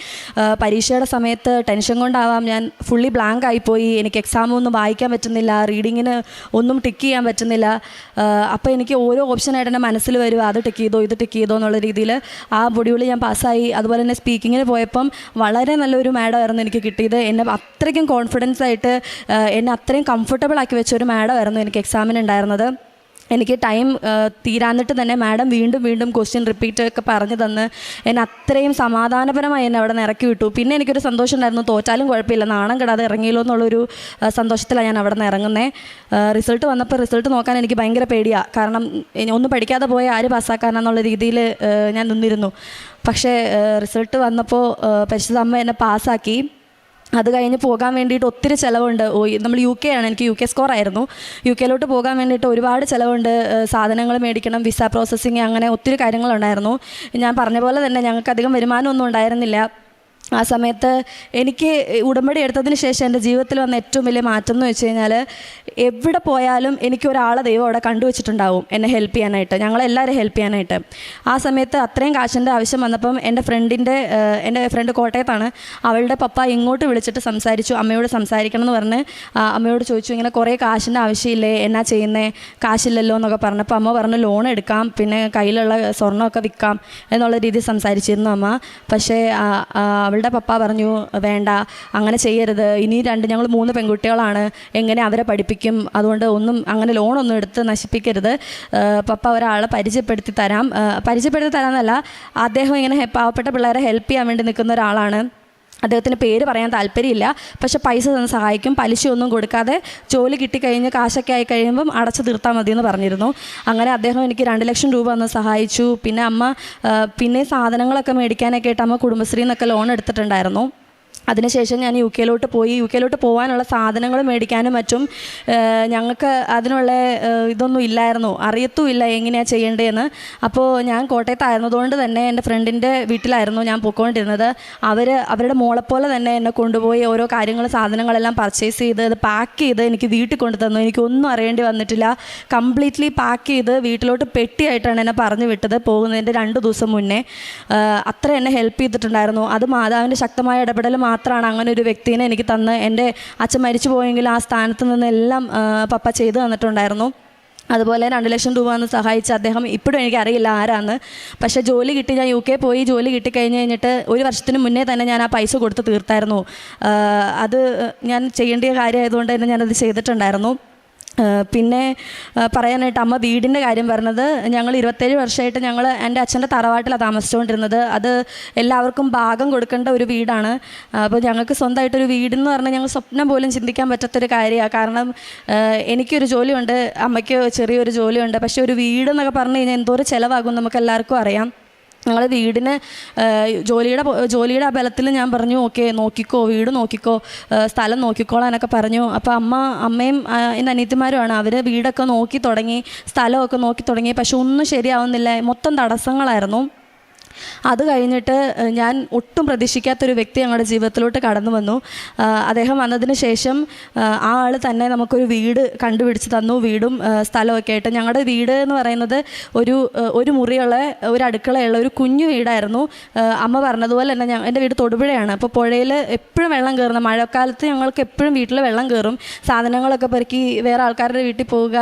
പരീക്ഷയുടെ സമയത്ത് ടെൻഷൻ കൊണ്ടാവാം ഞാൻ ഫുള്ളി ബ്ലാങ്ക് ആയിപ്പോയി. എനിക്ക് എക്സാമൊന്നും വായിക്കാൻ പറ്റുന്നില്ല, റീഡിങ്ങിന് ഒന്നും ടിക്ക് ചെയ്യാൻ പറ്റുന്നില്ല. അപ്പോൾ എനിക്ക് ഓരോ ഓപ്ഷനായിട്ട് എൻ്റെ മനസ്സിൽ വരും, അത് ടിക്ക് ചെയ്തോ ഇത് ടിക്ക് ചെയ്തോ എന്നുള്ള രീതിയിൽ ആ മൊഡ്യൂൾ ഞാൻ പാസ്സായി. അതുപോലെ തന്നെ സ്പീക്കിങ്ങിന് പോയപ്പം വളരെ നല്ലൊരു മാഡമായിരുന്നു എനിക്ക് കിട്ടിയത്. എന്നെ അത്രയ്ക്കും കോൺഫിഡൻസ് ആയിട്ട് എന്നെ അത്രയും കംഫർട്ടബിൾ ആക്കി വെച്ചൊരു മാഡമായിരുന്നു എനിക്ക് എക്സാമിന് ഉണ്ടായിരുന്നത്. എനിക്ക് ടൈം തീരാന്നിട്ട് തന്നെ മാഡം വീണ്ടും ക്വസ്റ്റ്യൻ റിപ്പീറ്റ് ഒക്കെ പറഞ്ഞു തന്ന് എന്നെ അത്രയും സമാധാനപരമായി എന്നെ അവിടെ നിന്ന് ഇറക്കി വിട്ടു. പിന്നെ എനിക്കൊരു സന്തോഷം ഉണ്ടായിരുന്നു, തോറ്റാലും കുഴപ്പമില്ല, നാണം കെടാതെ ഇറങ്ങിയല്ലോ എന്നുള്ളൊരു സന്തോഷത്തിലാണ് ഞാൻ അവിടെ നിന്ന് ഇറങ്ങുന്നത്. റിസൾട്ട് വന്നപ്പോൾ റിസൾട്ട് നോക്കാൻ എനിക്ക് ഭയങ്കര പേടിയാണ്. കാരണം ഒന്നും പഠിക്കാതെ പോയ ആര് പാസ്സാക്കാനെന്നുള്ള രീതിയിൽ ഞാൻ നിന്നിരുന്നു. പക്ഷേ റിസൾട്ട് വന്നപ്പോൾ പരിശുദ്ധ അമ്മ എന്നെ പാസ്സാക്കി. അത് കഴിഞ്ഞ് പോകാൻ വേണ്ടിയിട്ട് ഒത്തിരി ചിലവുണ്ട്. നമ്മൾ UK ആണ്, എനിക്ക് UK സ്കോർ ആയിരുന്നു. UK പോകാൻ വേണ്ടിയിട്ട് ഒരുപാട് ചിലവുണ്ട്. സാധനങ്ങൾ മേടിക്കണം, വിസ പ്രോസസ്സിങ്, അങ്ങനെ ഒത്തിരി കാര്യങ്ങളുണ്ടായിരുന്നു. ഞാൻ പറഞ്ഞ പോലെ തന്നെ ഞങ്ങൾക്ക് അധികം വരുമാനമൊന്നും ഉണ്ടായിരുന്നില്ല. ആ സമയത്ത് എനിക്ക് ഉടമ്പടി എടുത്തതിന് ശേഷം എൻ്റെ ജീവിതത്തിൽ വന്ന ഏറ്റവും വലിയ മാറ്റം എന്ന് വെച്ച് കഴിഞ്ഞാൽ, എവിടെ പോയാലും എനിക്ക് ഒരാളെ ദൈവം അവിടെ കണ്ടുവച്ചിട്ടുണ്ടാവും എന്നെ ഹെൽപ്പ് ചെയ്യാനായിട്ട്, ഞങ്ങളെല്ലാവരും ഹെൽപ്പ് ചെയ്യാനായിട്ട്. ആ സമയത്ത് അത്രയും കാശിൻ്റെ ആവശ്യം വന്നപ്പം എൻ്റെ ഫ്രണ്ട് കോട്ടയത്താണ്. അവളുടെ പപ്പ ഇങ്ങോട്ട് വിളിച്ചിട്ട് സംസാരിച്ചു, അമ്മയോട് സംസാരിക്കണം എന്ന് പറഞ്ഞ് അമ്മയോട് ചോദിച്ചു, ഇങ്ങനെ കുറേ കാശിൻ്റെ ആവശ്യമില്ലേ, എന്നാ ചെയ്യുന്നത്, കാശില്ലല്ലോ എന്നൊക്കെ പറഞ്ഞപ്പോൾ അമ്മ പറഞ്ഞു ലോൺ എടുക്കാം, പിന്നെ കയ്യിലുള്ള സ്വർണ്ണമൊക്കെ വിൽക്കാം എന്നുള്ള രീതിയിൽ സംസാരിച്ചിരുന്നു അമ്മ. പക്ഷേ അവളുടെ പപ്പ പറഞ്ഞു വേണ്ട, അങ്ങനെ ചെയ്യരുത്, ഇനി ഞങ്ങൾ 3 പെൺകുട്ടികളാണ്, എങ്ങനെ അവരെ പഠിപ്പിക്കും, അതുകൊണ്ട് ഒന്നും അങ്ങനെ ലോണൊന്നും എടുത്ത് നശിപ്പിക്കരുത്, പപ്പ ഒരാളെ പരിചയപ്പെടുത്തി തരാമെന്നല്ല, അദ്ദേഹം ഇങ്ങനെ പാവപ്പെട്ട പിള്ളേരെ ഹെൽപ്പ് ചെയ്യാൻ വേണ്ടി നിൽക്കുന്ന ഒരാളാണ്. അദ്ദേഹത്തിന് പേര് പറയാൻ താല്പര്യമില്ല, പക്ഷേ പൈസ തന്ന് സഹായിക്കും, പലിശയൊന്നും കൊടുക്കാതെ ജോലി കിട്ടിക്കഴിഞ്ഞ് കാശൊക്കെ ആയി കഴിയുമ്പം അടച്ചു തീർത്താൽ മതി എന്ന് പറഞ്ഞിരുന്നു. അങ്ങനെ അദ്ദേഹം എനിക്ക് 2 ലക്ഷം രൂപ തന്ന് സഹായിച്ചു. പിന്നെ അമ്മ പിന്നെ സാധനങ്ങളൊക്കെ മേടിക്കാനൊക്കെ ആയിട്ട് അമ്മ കുടുംബശ്രീയിൽ നിന്നൊക്കെ ലോൺ എടുത്തിട്ടുണ്ടായിരുന്നു. അതിനുശേഷം ഞാൻ യു കെയിലോട്ട് പോകാനുള്ള സാധനങ്ങൾ മേടിക്കാനും മറ്റും ഞങ്ങൾക്ക് അതിനുള്ള ഇതൊന്നും ഇല്ലായിരുന്നു, അറിയത്തുമില്ല എങ്ങനെയാണ് ചെയ്യേണ്ടതെന്ന്. അപ്പോൾ ഞാൻ കോട്ടയത്തായിരുന്നതുകൊണ്ട് തന്നെ എൻ്റെ ഫ്രണ്ടിൻ്റെ വീട്ടിലായിരുന്നു ഞാൻ പോയിക്കൊണ്ടിരുന്നത്. അവരുടെ മോളെപ്പോലെ തന്നെ എന്നെ കൊണ്ടുപോയി ഓരോ സാധനങ്ങളെല്ലാം പർച്ചേസ് ചെയ്ത് അത് പാക്ക് ചെയ്ത് എനിക്ക് വീട്ടിൽ കൊണ്ടു തന്നു. എനിക്കൊന്നും അറിയേണ്ടി വന്നിട്ടില്ല. കംപ്ലീറ്റ്ലി പാക്ക് ചെയ്ത് വീട്ടിലോട്ട് പെട്ടിയായിട്ടാണ് എന്നെ പറഞ്ഞു വിട്ടത് പോകുന്നതിൻ്റെ 2 ദിവസം മുന്നേ. അത്ര എന്നെ ഹെൽപ്പ് ചെയ്തിട്ടുണ്ടായിരുന്നു. അത് മാതാവിൻ്റെ ശക്തമായ ഇടപെടൽ മാത്രമാണ് അങ്ങനെ ഒരു വ്യക്തിനെ എനിക്ക് തന്ന്. എൻ്റെ അച്ഛൻ മരിച്ചു പോയെങ്കിൽ ആ സ്ഥാനത്ത് നിന്നെല്ലാം പപ്പ ചെയ്തു തന്നിട്ടുണ്ടായിരുന്നു. അതുപോലെ 2 ലക്ഷം രൂപ എന്ന് സഹായിച്ച അദ്ദേഹം ഇപ്പോഴും എനിക്കറിയില്ല ആരാന്ന്. പക്ഷേ ജോലി കിട്ടി, ഞാൻ UK പോയി ജോലി കിട്ടിക്കഴിഞ്ഞിട്ട് 1 വർഷത്തിന് മുന്നേ തന്നെ ഞാൻ ആ പൈസ കൊടുത്ത് തീർത്തായിരുന്നു. അത് ഞാൻ ചെയ്യേണ്ട കാര്യമായതുകൊണ്ട് തന്നെ ഞാനത് ചെയ്തിട്ടുണ്ടായിരുന്നു. പിന്നെ പറയാനായിട്ട് അമ്മ വീടിൻ്റെ കാര്യം പറഞ്ഞത്, ഞങ്ങൾ 27 വർഷമായിട്ട് ഞങ്ങൾ എൻ്റെ അച്ഛൻ്റെ തറവാട്ടിലാണ് താമസിച്ചുകൊണ്ടിരുന്നത്. അത് എല്ലാവർക്കും ഭാഗം കൊടുക്കേണ്ട ഒരു വീടാണ്. അപ്പോൾ ഞങ്ങൾക്ക് സ്വന്തമായിട്ടൊരു വീടെന്ന് പറഞ്ഞാൽ ഞങ്ങൾ സ്വപ്നം പോലും ചിന്തിക്കാൻ പറ്റാത്തൊരു കാര്യമാണ്. കാരണം എനിക്കൊരു ജോലിയുണ്ട്, അമ്മയ്ക്ക് ചെറിയൊരു ജോലിയുണ്ട്. പക്ഷേ ഒരു വീടെന്നൊക്കെ പറഞ്ഞു കഴിഞ്ഞാൽ എന്തോരം ചിലവാകും നമുക്ക് എല്ലാവർക്കും അറിയാം. ഞങ്ങൾ വീടിന് ജോലിയുടെ ബലത്തിൽ ഞാൻ പറഞ്ഞു ഓക്കെ നോക്കിക്കോ, വീട് നോക്കിക്കോ, സ്ഥലം നോക്കിക്കോളാനൊക്കെ പറഞ്ഞു. അപ്പോൾ അമ്മയും എൻ്റെ അനിയത്തിമാരുമാണ്, അവർ വീടൊക്കെ നോക്കി തുടങ്ങി, സ്ഥലമൊക്കെ നോക്കി തുടങ്ങി. പക്ഷെ ഒന്നും ശരിയാവുന്നില്ല, മൊത്തം തടസ്സങ്ങളായിരുന്നു. അത് കഴിഞ്ഞിട്ട് ഞാൻ ഒട്ടും പ്രതീക്ഷിക്കാത്തൊരു വ്യക്തി ഞങ്ങളുടെ ജീവിതത്തിലോട്ട് കടന്നു വന്നു. അദ്ദേഹം വന്നതിന് ശേഷം ആ ആൾ തന്നെ നമുക്കൊരു വീട് കണ്ടുപിടിച്ച് തന്നു, വീടും സ്ഥലമൊക്കെ ആയിട്ട്. ഞങ്ങളുടെ വീട് എന്ന് പറയുന്നത് ഒരു മുറിയുള്ള ഒരു അടുക്കളയുള്ള ഒരു കുഞ്ഞു വീടായിരുന്നു. അമ്മ പറഞ്ഞതുപോലെ തന്നെ എൻ്റെ വീട് തൊടുപുഴയാണ്. അപ്പോൾ പുഴയിൽ എപ്പോഴും വെള്ളം കയറുന്ന, മഴക്കാലത്ത് ഞങ്ങൾക്ക് എപ്പോഴും വീട്ടിൽ വെള്ളം കയറും. സാധനങ്ങളൊക്കെ പെറുക്കി വേറെ ആൾക്കാരുടെ വീട്ടിൽ പോവുക,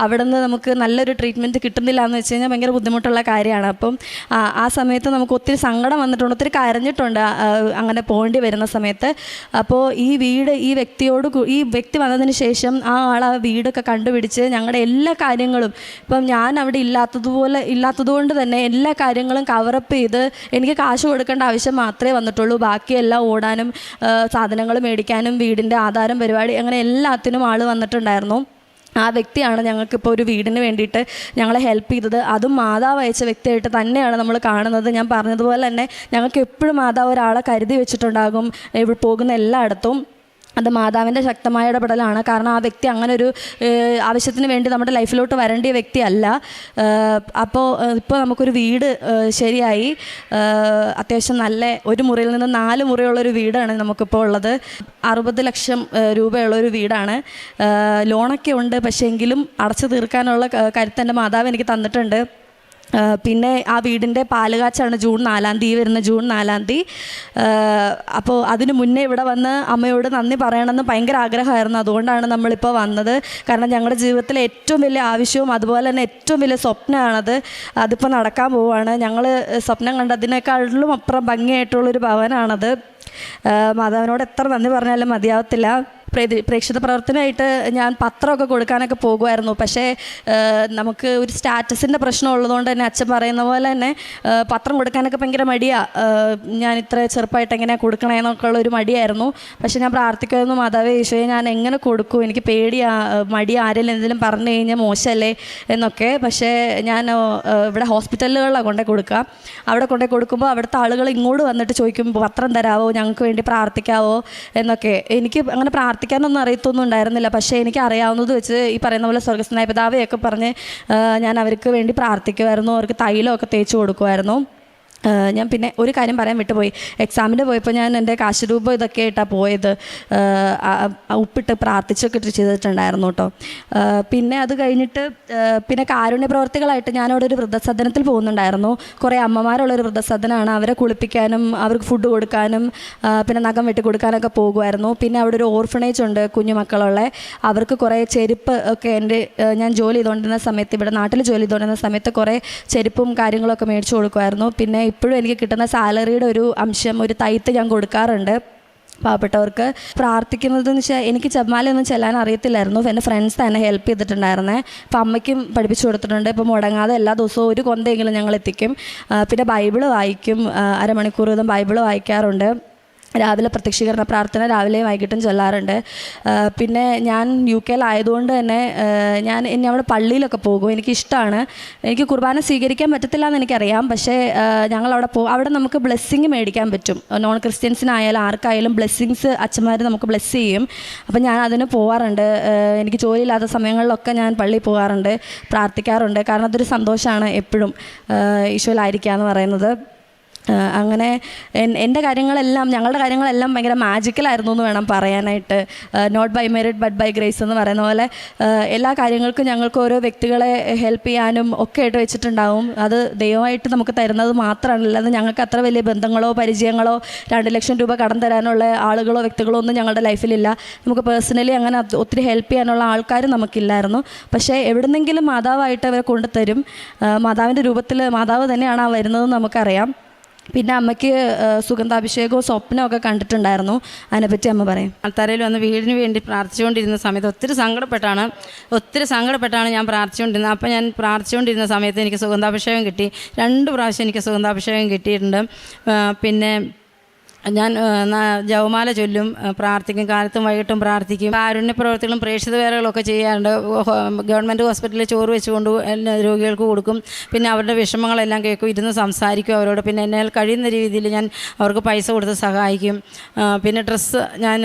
അവിടെ നിന്ന് നമുക്ക് നല്ലൊരു ട്രീറ്റ്മെൻറ്റ് കിട്ടുന്നില്ല എന്ന് വെച്ച് കഴിഞ്ഞാൽ ഭയങ്കര ബുദ്ധിമുട്ടുള്ള കാര്യമാണ്. അപ്പം ആ സമയത്ത് നമുക്ക് ഒത്തിരി സങ്കടം വന്നിട്ടുണ്ട്, ഒത്തിരി കരഞ്ഞിട്ടുണ്ട് അങ്ങനെ പോകേണ്ടി വരുന്ന സമയത്ത്. അപ്പോൾ ഈ വ്യക്തി വന്നതിന് ശേഷം ആ വീടൊക്കെ കണ്ടുപിടിച്ച് ഞങ്ങളുടെ എല്ലാ കാര്യങ്ങളും, ഇപ്പം ഞാൻ അവിടെ ഇല്ലാത്തതുകൊണ്ട് തന്നെ എല്ലാ കാര്യങ്ങളും കവറപ്പ് ചെയ്ത് എനിക്ക് കാശ് കൊടുക്കേണ്ട ആവശ്യം മാത്രമേ വന്നിട്ടുള്ളൂ. ബാക്കിയെല്ലാം ഓടാനും സാധനങ്ങൾ മേടിക്കാനും വീടിൻ്റെ ആധാരം പരിപാടി അങ്ങനെ എല്ലാത്തിനും ആൾ വന്നിട്ടുണ്ടായിരുന്നു. ആ വ്യക്തിയാണ് ഞങ്ങൾക്കിപ്പോൾ ഒരു വീടിന് വേണ്ടിയിട്ട് ഞങ്ങളെ ഹെൽപ്പ് ചെയ്തത്. അതും മാതാവ് അയച്ച വ്യക്തിയായിട്ട് തന്നെയാണ് നമ്മൾ കാണുന്നത്. ഞാൻ പറഞ്ഞതുപോലെ തന്നെ ഞങ്ങൾക്ക് എപ്പോഴും മാതാവ് ഒരാളെ കരുതി വെച്ചിട്ടുണ്ടാകും പോകുന്ന എല്ലായിടത്തും. അത് മാതാവിൻ്റെ ശക്തമായ ഇടപെടലാണ്. കാരണം ആ വ്യക്തി അങ്ങനെ ഒരു ആവശ്യത്തിന് വേണ്ടി നമ്മുടെ ലൈഫിലോട്ട് വരേണ്ട വ്യക്തിയല്ല. ഇപ്പോൾ നമുക്കൊരു വീട് ശരിയായി. അത്യാവശ്യം നല്ല ഒരു മുറിയിൽ നിന്ന് 4 മുറിയുള്ളൊരു വീടാണ് നമുക്കിപ്പോൾ ഉള്ളത്. 60 ലക്ഷം രൂപയുള്ളൊരു വീടാണ്. ലോണൊക്കെ ഉണ്ട്, പക്ഷേ എങ്കിലും അടച്ചു തീർക്കാനുള്ള കരുത്ത് എൻ്റെ മാതാവ് എനിക്ക് തന്നിട്ടുണ്ട്. പിന്നെ ആ വീടിൻ്റെ പാലുകാച്ചാണ് ജൂൺ 4-ാം തീയതി വരുന്ന ജൂൺ 4-ാം തീയതി. അപ്പോൾ അതിന് മുന്നേ ഇവിടെ വന്ന് അമ്മയോട് നന്ദി പറയണമെന്ന് ഭയങ്കര ആഗ്രഹമായിരുന്നു. അതുകൊണ്ടാണ് നമ്മളിപ്പോൾ വന്നത്. കാരണം ഞങ്ങളുടെ ജീവിതത്തിലെ ഏറ്റവും വലിയ ആവശ്യവും അതുപോലെ തന്നെ ഏറ്റവും വലിയ സ്വപ്നമാണത്. അതിപ്പോൾ നടക്കാൻ പോവുകയാണ്. ഞങ്ങൾ സ്വപ്നം കണ്ടതിനേക്കാളിലും അപ്പുറം ഭംഗിയായിട്ടുള്ളൊരു ഭവനാണത്. മാതാവിനോട് എത്ര നന്ദി പറഞ്ഞാലും മതിയാവത്തില്ല. പ്രേക്ഷിത പ്രവർത്തനമായിട്ട് ഞാൻ പത്രമൊക്കെ കൊടുക്കാനൊക്കെ പോകുമായിരുന്നു. പക്ഷേ നമുക്ക് ഒരു സ്റ്റാറ്റസിൻ്റെ പ്രശ്നം ഉള്ളതുകൊണ്ട് തന്നെ അച്ഛൻ പറയുന്ന പോലെ തന്നെ പത്രം കൊടുക്കാനൊക്കെ ഭയങ്കര മടിയാണ്. ഞാൻ ഇത്ര ചെറുപ്പമായിട്ട് എങ്ങനെയാണ് കൊടുക്കണമെന്നൊക്കെ ഉള്ളൊരു മടിയായിരുന്നു. പക്ഷേ ഞാൻ പ്രാർത്ഥിക്കുമായിരുന്നു, മാതാവേ ഈശോയെ ഞാൻ എങ്ങനെ കൊടുക്കും, എനിക്ക് മടി ആരെങ്കിലും എന്തെങ്കിലും പറഞ്ഞു കഴിഞ്ഞാൽ മോശമല്ലേ എന്നൊക്കെ. പക്ഷേ ഞാൻ ഇവിടെ ഹോസ്പിറ്റലുകളിലാണ് കൊണ്ടേ കൊടുക്കുക. അവിടെ കൊണ്ടേ കൊടുക്കുമ്പോൾ അവിടുത്തെ ആളുകൾ ഇങ്ങോട്ട് വന്നിട്ട് ചോദിക്കും പത്രം തരാമോ, ഞങ്ങൾക്ക് വേണ്ടി പ്രാർത്ഥിക്കാവോ എന്നൊക്കെ. എനിക്ക് അങ്ങനെ പ്രാർത്ഥിക്കാനൊന്നും അറിയത്തൊന്നും ഉണ്ടായിരുന്നില്ല. പക്ഷേ എനിക്ക് അറിയാവുന്നത് വെച്ച് ഈ പറയുന്ന പോലെ സ്വർഗ്ഗസ്ഥനായ പിതാവെയൊക്കെ പറഞ്ഞ് ഞാൻ അവർക്ക് വേണ്ടി പ്രാർത്ഥിക്കുമായിരുന്നു. അവർക്ക് തൈലമൊക്കെ തേച്ച് കൊടുക്കുമായിരുന്നു. ഞാൻ പിന്നെ ഒരു കാര്യം പറയാൻ വിട്ടുപോയി. എക്സാമിന് പോയപ്പോൾ ഞാൻ എൻ്റെ കാശുരൂപം ഇതൊക്കെ ആയിട്ടാണ് പോയത്. ഉപ്പിട്ട് പ്രാർത്ഥിച്ചൊക്കെ ചെയ്തിട്ടുണ്ടായിരുന്നു കേട്ടോ. പിന്നെ അത് കഴിഞ്ഞിട്ട് പിന്നെ കാരുണ്യ പ്രവർത്തികളായിട്ട് ഞാനവിടെ ഒരു വൃദ്ധസദനത്തിൽ പോകുന്നുണ്ടായിരുന്നു. കുറേ അമ്മമാരുള്ളൊരു വൃദ്ധസദനമാണ്. അവരെ കുളിപ്പിക്കാനും അവർക്ക് ഫുഡ് കൊടുക്കാനും പിന്നെ നഖം വെട്ടി കൊടുക്കാനൊക്കെ പോകുമായിരുന്നു. പിന്നെ അവിടെ ഒരു ഓർഫണേജ് ഉണ്ട് കുഞ്ഞുമക്കളുള്ള. അവർക്ക് കുറേ ചെരുപ്പ് ഒക്കെ ഞാൻ ജോലി ചെയ്തുകൊണ്ടിരുന്ന സമയത്ത്, ഇവിടെ നാട്ടിൽ ജോലി ചെയ്തുകൊണ്ടിരുന്ന സമയത്ത് കുറേ ചെരുപ്പും കാര്യങ്ങളൊക്കെ മേടിച്ചു കൊടുക്കുമായിരുന്നു. പിന്നെ ഇപ്പോഴും എനിക്ക് കിട്ടുന്ന സാലറിയുടെ ഒരു അംശം, ഒരു തയ്ത്ത് ഞാൻ കൊടുക്കാറുണ്ട് പാവപ്പെട്ടവർക്ക്. പ്രാർത്ഥിക്കുന്നതെന്ന് വെച്ചാൽ എനിക്ക് ജപമാലയൊന്നും ചെല്ലാൻ അറിയത്തില്ലായിരുന്നു. എൻ്റെ ഫ്രണ്ട്സ് തന്നെ ഹെൽപ്പ് ചെയ്തിട്ടുണ്ടായിരുന്നേ. അപ്പോൾ അമ്മയ്ക്കും പഠിപ്പിച്ചു കൊടുത്തിട്ടുണ്ട്. ഇപ്പോൾ മുടങ്ങാതെ എല്ലാ ദിവസവും ഒരു കൊന്തെങ്കിലും ഞങ്ങൾ എത്തിക്കും. പിന്നെ ബൈബിള് വായിക്കും, അരമണിക്കൂർ വീതം ബൈബിള് വായിക്കാറുണ്ട്. രാവിലെ പ്രത്യക്ഷീകരണ പ്രാർത്ഥന രാവിലെയും വൈകിട്ടും ചൊല്ലാറുണ്ട്. പിന്നെ ഞാൻ UK ആയതുകൊണ്ട് തന്നെ ഞാൻ അവിടെ പള്ളിയിലൊക്കെ പോകും. എനിക്കിഷ്ടമാണ്. എനിക്ക് കുർബാന സ്വീകരിക്കാൻ പറ്റത്തില്ല എന്ന് എനിക്കറിയാം. പക്ഷേ ഞങ്ങളവിടെ അവിടെ നമുക്ക് ബ്ലെസ്സിങ് മേടിക്കാൻ പറ്റും. നോൺ ക്രിസ്ത്യൻസിനായാലും ആർക്കായാലും ബ്ലെസ്സിങ്സ് അച്ഛന്മാർ നമുക്ക് ബ്ലെസ് ചെയ്യും. അപ്പം ഞാൻ അതിന് പോകാറുണ്ട്. എനിക്ക് ജോലിയില്ലാത്ത സമയങ്ങളിലൊക്കെ ഞാൻ പള്ളിയിൽ പോകാറുണ്ട്, പ്രാർത്ഥിക്കാറുണ്ട്. കാരണം അതൊരു സന്തോഷമാണ് എപ്പോഴും ഈശോയിലായിരിക്കുക എന്ന് പറയുന്നത്. അങ്ങനെ എൻ്റെ കാര്യങ്ങളെല്ലാം, ഞങ്ങളുടെ കാര്യങ്ങളെല്ലാം ഭയങ്കര മാജിക്കലായിരുന്നു എന്ന് വേണം പറയാനായിട്ട്. Not by merit but by grace എന്ന് പറയുന്ന പോലെ എല്ലാ കാര്യങ്ങൾക്കും ഞങ്ങൾക്ക് ഓരോ വ്യക്തികളെ ഹെൽപ്പ് ചെയ്യാനും ഒക്കെ ആയിട്ട് വെച്ചിട്ടുണ്ടാവും. അത് ദൈവമായിട്ട് നമുക്ക് തരുന്നത് മാത്രമാണ്. അല്ലാതെ ഞങ്ങൾക്ക് അത്ര വലിയ ബന്ധങ്ങളോ പരിചയങ്ങളോ 2 ലക്ഷം രൂപ കടം തരാനുള്ള ആളുകളോ വ്യക്തികളോ ഒന്നും ഞങ്ങളുടെ ലൈഫിലില്ല. നമുക്ക് പേഴ്സണലി അങ്ങനെ ഒത്തിരി ഹെൽപ്പ് ചെയ്യാനുള്ള ആൾക്കാർ നമുക്കില്ലായിരുന്നു. പക്ഷേ എവിടുന്നെങ്കിലും മാതാവായിട്ട് അവരെ കൊണ്ടുതരും. മാതാവിൻ്റെ രൂപത്തിൽ മാതാവ് തന്നെയാണ് ആ വരുന്നതെന്ന് നമുക്കറിയാം. പിന്നെ അമ്മയ്ക്ക് സുഗന്ധാഭിഷേകവും സ്വപ്നമൊക്കെ കണ്ടിട്ടുണ്ടായിരുന്നു. അതിനെപ്പറ്റി അമ്മ പറയും. ആൾത്താരയിൽ വന്ന് വീടിന് വേണ്ടി പ്രാർത്ഥിച്ചുകൊണ്ടിരുന്ന സമയത്ത് ഒത്തിരി സങ്കടപ്പെട്ടാണ് ഞാൻ പ്രാർത്ഥിച്ചുകൊണ്ടിരുന്നത്. അപ്പോൾ ഞാൻ പ്രാർത്ഥിച്ചുകൊണ്ടിരുന്ന സമയത്ത് എനിക്ക് സുഗന്ധാഭിഷേകം കിട്ടി. 2 പ്രാവശ്യം എനിക്ക് സുഗന്ധാഭിഷേകം കിട്ടിയിട്ടുണ്ട്. പിന്നെ ഞാൻ ജപമാല ചൊല്ലും, പ്രാർത്ഥിക്കും, കാലത്തും വൈകിട്ടും പ്രാർത്ഥിക്കും. കാരുണ്യ പ്രവർത്തികളും പ്രേക്ഷിത വേലകളൊക്കെ ചെയ്യാറുണ്ട്. ഗവൺമെൻറ് ഹോസ്പിറ്റലിൽ ചോറ് വെച്ചുകൊണ്ട് രോഗികൾക്ക് കൊടുക്കും. പിന്നെ അവരുടെ വിഷമങ്ങളെല്ലാം കേൾക്കും, ഇരുന്ന് സംസാരിക്കും അവരോട്. പിന്നെ എന്നാൽ കഴിയുന്ന രീതിയിൽ ഞാൻ അവർക്ക് പൈസ കൊടുത്ത് സഹായിക്കും. പിന്നെ ഡ്രസ്സ്, ഞാൻ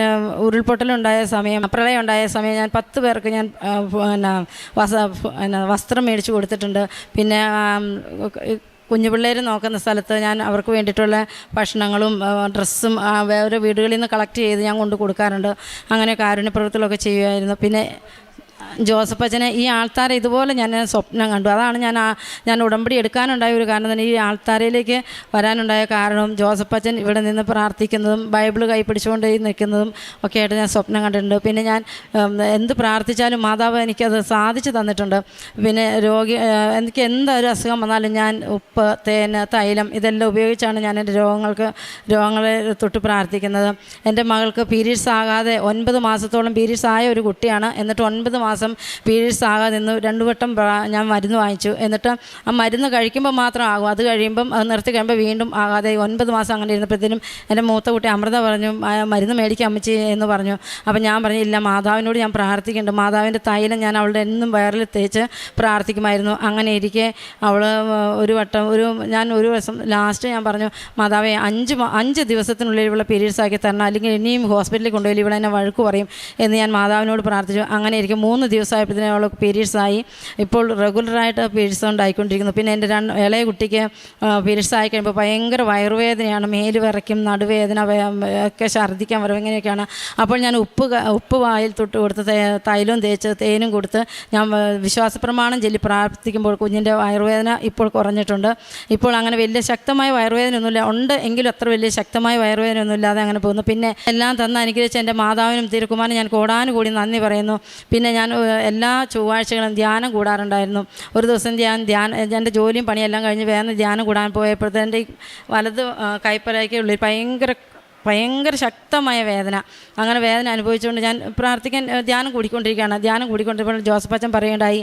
ഉരുൾപൊട്ടലുണ്ടായ സമയം, പ്രളയം ഉണ്ടായ സമയം ഞാൻ 10 പേർക്ക് ഞാൻ വസ്ത്രം മേടിച്ച് കൊടുത്തിട്ടുണ്ട്. പിന്നെ കുഞ്ഞു പിള്ളേർ നോക്കുന്ന സ്ഥലത്ത് ഞാൻ അവർക്ക് വേണ്ടിയിട്ടുള്ള ഭക്ഷണങ്ങളും ഡ്രസ്സും വേറെ വീടുകളിൽ നിന്ന് കളക്ട് ചെയ്ത് ഞാൻ കൊണ്ട് കൊടുക്കാറുണ്ട്. അങ്ങനെ കാരുണ്യപ്രവർത്തനമൊക്കെ ചെയ്യുമായിരുന്നു. പിന്നെ ജോസഫ് അച്ഛനെ ഈ ആൾത്താരെ ഇതുപോലെ ഞാൻ സ്വപ്നം കണ്ടു. അതാണ് ഞാൻ ഉടമ്പടി എടുക്കാനുണ്ടായ ഒരു കാരണം തന്നെ. ഈ ആൾത്താരയിലേക്ക് വരാനുണ്ടായ കാരണം ജോസഫ് അച്ഛൻ ഇവിടെ നിന്ന് പ്രാർത്ഥിക്കുന്നതും ബൈബിള് കൈ പിടിച്ചുകൊണ്ട് നിൽക്കുന്നതും ഒക്കെ ആയിട്ട് ഞാൻ സ്വപ്നം കണ്ടിട്ടുണ്ട്. പിന്നെ ഞാൻ എന്ത് പ്രാർത്ഥിച്ചാലും മാതാവ് എനിക്കത് സാധിച്ചു തന്നിട്ടുണ്ട്. പിന്നെ എനിക്ക് എന്തൊരു അസുഖം വന്നാലും ഞാൻ ഉപ്പ്, തേൻ, തൈലം ഇതെല്ലാം ഉപയോഗിച്ചാണ് ഞാൻ എൻ്റെ രോഗങ്ങളെ തൊട്ട് പ്രാർത്ഥിക്കുന്നത്. എൻ്റെ മകൾക്ക് പീരീഡ്സ് ആകാതെ 9 മാസത്തോളം പീരീഡ്സ് ആയ ഒരു കുട്ടിയാണ്. എന്നിട്ട് 9 മാസം പീരീഡ്സ് ആകാതെ നിന്ന് 2 വട്ടം ഞാൻ മരുന്ന് വാങ്ങിച്ചു. എന്നിട്ട് ആ മരുന്ന് കഴിക്കുമ്പോൾ മാത്രം ആകും. അത് കഴിയുമ്പം അത് നിർത്തി കഴിയുമ്പോൾ വീണ്ടും ആകാതെ 9 മാസം അങ്ങനെ ഇരുന്നപ്പോഴത്തേനും എൻ്റെ മൂത്ത കുട്ടി അമൃത പറഞ്ഞു, മരുന്ന് മേടിക്കാൻ അമ്മച്ചി എന്ന് പറഞ്ഞു. അപ്പം ഞാൻ പറഞ്ഞു, ഇല്ല, മാതാവിനോട് ഞാൻ പ്രാർത്ഥിക്കുന്നുണ്ട്. മാതാവിൻ്റെ തൈലം ഞാൻ അവളുടെ എന്നും വയറിൽ തേച്ച് പ്രാർത്ഥിക്കുമായിരുന്നു. അങ്ങനെ ഇരിക്കെ അവൾ ഞാൻ ഒരു ദിവസം ലാസ്റ്റ് ഞാൻ പറഞ്ഞു, മാതാവേ 5 ദിവസത്തിനുള്ളിൽ ഇവളെ പീരീഡ്സ് ആക്കി തരണം, അല്ലെങ്കിൽ ഇനിയും ഹോസ്പിറ്റലിൽ കൊണ്ടുപോയി ഇവിടെ എന്നെ വഴക്ക് പറയും എന്ന് ഞാൻ മാതാവിനോട് പ്രാർത്ഥിച്ചു. അങ്ങനെ ഇരിക്കും 3 ദിവസമായപ്പോഴത്തേനും അവൾക്ക് പീരീഡ്സ് ആയി. ഇപ്പോൾ റെഗുലറായിട്ട് പീരീഡ്സ് ഉണ്ടായിക്കൊണ്ടിരിക്കുന്നു. പിന്നെ എൻ്റെ ഇളയ കുട്ടിക്ക് പീരീഡ്സ് ആയി കഴിയുമ്പോൾ ഭയങ്കര വയറുവേദനയാണ്, മേല് വിറയ്ക്കും, നടുവേദന ഒക്കെ, ഛർദ്ദിക്കാൻ വരും, ഇങ്ങനെയൊക്കെയാണ്. അപ്പോൾ ഞാൻ ഉപ്പ് വായിൽ തൊട്ട് കൊടുത്ത് തൈലവും തേച്ച് തേനും കൊടുത്ത് ഞാൻ വിശ്വാസപ്രമാണം ചൊല്ലി പ്രാർത്ഥിക്കുമ്പോൾ കുഞ്ഞിൻ്റെ വയറുവേദന ഇപ്പോൾ കുറഞ്ഞിട്ടുണ്ട്. ഇപ്പോൾ അങ്ങനെ വലിയ ശക്തമായ വയറുവേദനയൊന്നുമില്ല, ഉണ്ട് എങ്കിലും അത്ര വലിയ ശക്തമായ വയറുവേദനയൊന്നും ഇല്ലാതെ അങ്ങനെ പോകുന്നു. പിന്നെ എല്ലാം അനുഗ്രഹിച്ച എൻ്റെ മാതാവിനും തിരുക്കുമാരനും ഞാൻ കോടാനുകൂടി നന്ദി പറയുന്നു. പിന്നെ ഞാൻ എല്ലാ ചൊവ്വാഴ്ചകളും ധ്യാനം കൂടാറുണ്ടായിരുന്നു. ഒരു ദിവസം എൻ്റെ ജോലിയും പണിയെല്ലാം കഴിഞ്ഞ് വേറെ ധ്യാനം കൂടാൻ പോയപ്പോഴത്തെ എൻ്റെ വലത് കൈപ്പലയ്ക്ക് ഉള്ളിൽ ഭയങ്കര ശക്തമായ വേദന. അങ്ങനെ വേദന അനുഭവിച്ചുകൊണ്ട് ഞാൻ ധ്യാനം കൂടിക്കൊണ്ടിരിക്കുകയാണ്. ജോസഫ് അച്ഛൻ പറയുകയുണ്ടായി,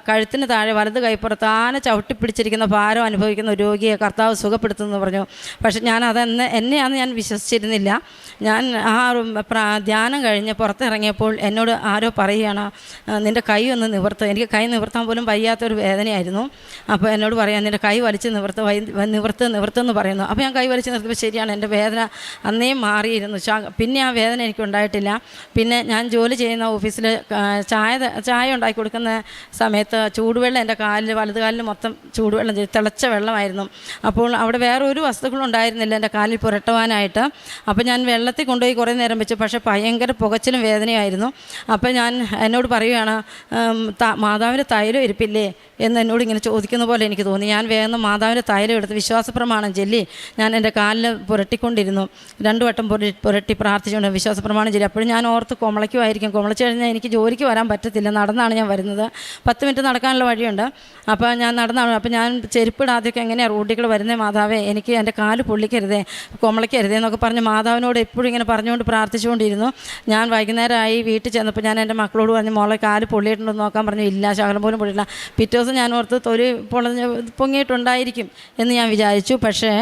കഴുത്തിന് താഴെ വലത് കൈപ്പുറത്ത് ആന ചവിട്ടിപ്പിടിച്ചിരിക്കുന്ന ഭാരം അനുഭവിക്കുന്ന ഒരു രോഗിയെ കർത്താവ് സുഖപ്പെടുത്തുമെന്ന് പറഞ്ഞു. പക്ഷെ ഞാൻ എന്നെയാണെന്ന് ഞാൻ വിശ്വസിച്ചിരുന്നില്ല. ഞാൻ ധ്യാനം കഴിഞ്ഞ് പുറത്തിറങ്ങിയപ്പോൾ എന്നോട് ആരോ പറയുകയാണ്, നിൻ്റെ കൈ ഒന്ന് നിവർത്ത്. എനിക്ക് കൈ നിവർത്താൻ പോലും വയ്യാത്തൊരു വേദനയായിരുന്നു. അപ്പോൾ എന്നോട് പറയാം, നിൻ്റെ കൈ വലിച്ച് നിവർത്തുമെന്ന് പറയുന്നു. അപ്പോൾ ഞാൻ കൈ വലിച്ച് നിർത്തിയപ്പോൾ ശരിയാണ്, എൻ്റെ വേദന അന്നേ മാറിയിരുന്നു. പിന്നെ ആ വേദന എനിക്കുണ്ടായിട്ടില്ല. പിന്നെ ഞാൻ ജോലി ചെയ്യുന്ന ഓഫീസിൽ ചായ ഉണ്ടാക്കി കൊടുക്കുന്ന സമയത്ത് ചൂടുവെള്ളം എൻ്റെ വലത് കാലിൽ മൊത്തം ചൂടുവെള്ളം, തിളച്ച വെള്ളമായിരുന്നു. അപ്പോൾ അവിടെ വേറെ ഒരു വസ്തുക്കളും ഉണ്ടായിരുന്നില്ല എൻ്റെ കാലിൽ പുരട്ടുവാനായിട്ട്. അപ്പോൾ ഞാൻ വെള്ളത്തിൽ കൊണ്ടുപോയി കുറേ നേരം വെച്ചു. പക്ഷേ ഭയങ്കര പുകച്ചിലും വേദനയായിരുന്നു. അപ്പോൾ എന്നോട് പറയുകയാണ്, മാതാവിൻ്റെ തൈലം ഇരിപ്പില്ലേ എന്ന് എന്നോട് ഇങ്ങനെ ചോദിക്കുന്ന പോലെ എനിക്ക് തോന്നി. ഞാൻ വേഗം മാതാവിൻ്റെ തൈലം എടുത്ത് വിശ്വാസപ്രമാണം ചൊല്ലി ഞാൻ എൻ്റെ കാലിൽ പുരട്ടിക്കൊണ്ടിരുന്നു. 2 വട്ടം പുരട്ടി പ്രാർത്ഥിച്ചുകൊണ്ട് വിശ്വാസ പ്രമാണം ചെയ്തു. അപ്പോഴും ഞാൻ ഓർത്ത് കുമളയ്ക്കുമായിരിക്കും, കുമളച്ച് കഴിഞ്ഞാൽ എനിക്ക് ജോലിക്ക് വരാൻ പറ്റത്തില്ല, നടന്നാണ് ഞാൻ വരുന്നത്. 10 മിനിറ്റ് നടക്കാനുള്ള വഴിയുണ്ട്. അപ്പോൾ ഞാൻ നടന്നാണ്. അപ്പോൾ ഞാൻ ചെരുപ്പിടാതെയൊക്കെ എങ്ങനെയാണ് റോഡിൽ വരുന്നത്, മാതാവേ എനിക്ക് എൻ്റെ കാല് പൊള്ളിക്കരുതേ, കുമളയ്ക്കരുതേ എന്നൊക്കെ പറഞ്ഞ് മാതാവിനോട് എപ്പോഴും ഇങ്ങനെ പറഞ്ഞുകൊണ്ട് പ്രാർത്ഥിച്ചുകൊണ്ടിരുന്നു. ഞാൻ വൈകുന്നേരമായി വീട്ടിൽ ചെന്നപ്പോൾ ഞാൻ എൻ്റെ മക്കളോട് പറഞ്ഞു, മോളെ കാല് പൊള്ളിയിട്ടുണ്ടെന്ന് നോക്കാൻ പറഞ്ഞു. ഇല്ല, ശകലം പോലും പൊള്ളിയില്ല. പിറ്റേ ദിവസം ഞാൻ ഓർത്ത് തൊലി പൊങ്ങിയിട്ടുണ്ടായിരിക്കും എന്ന് ഞാൻ വിചാരിച്ചു. പക്ഷേ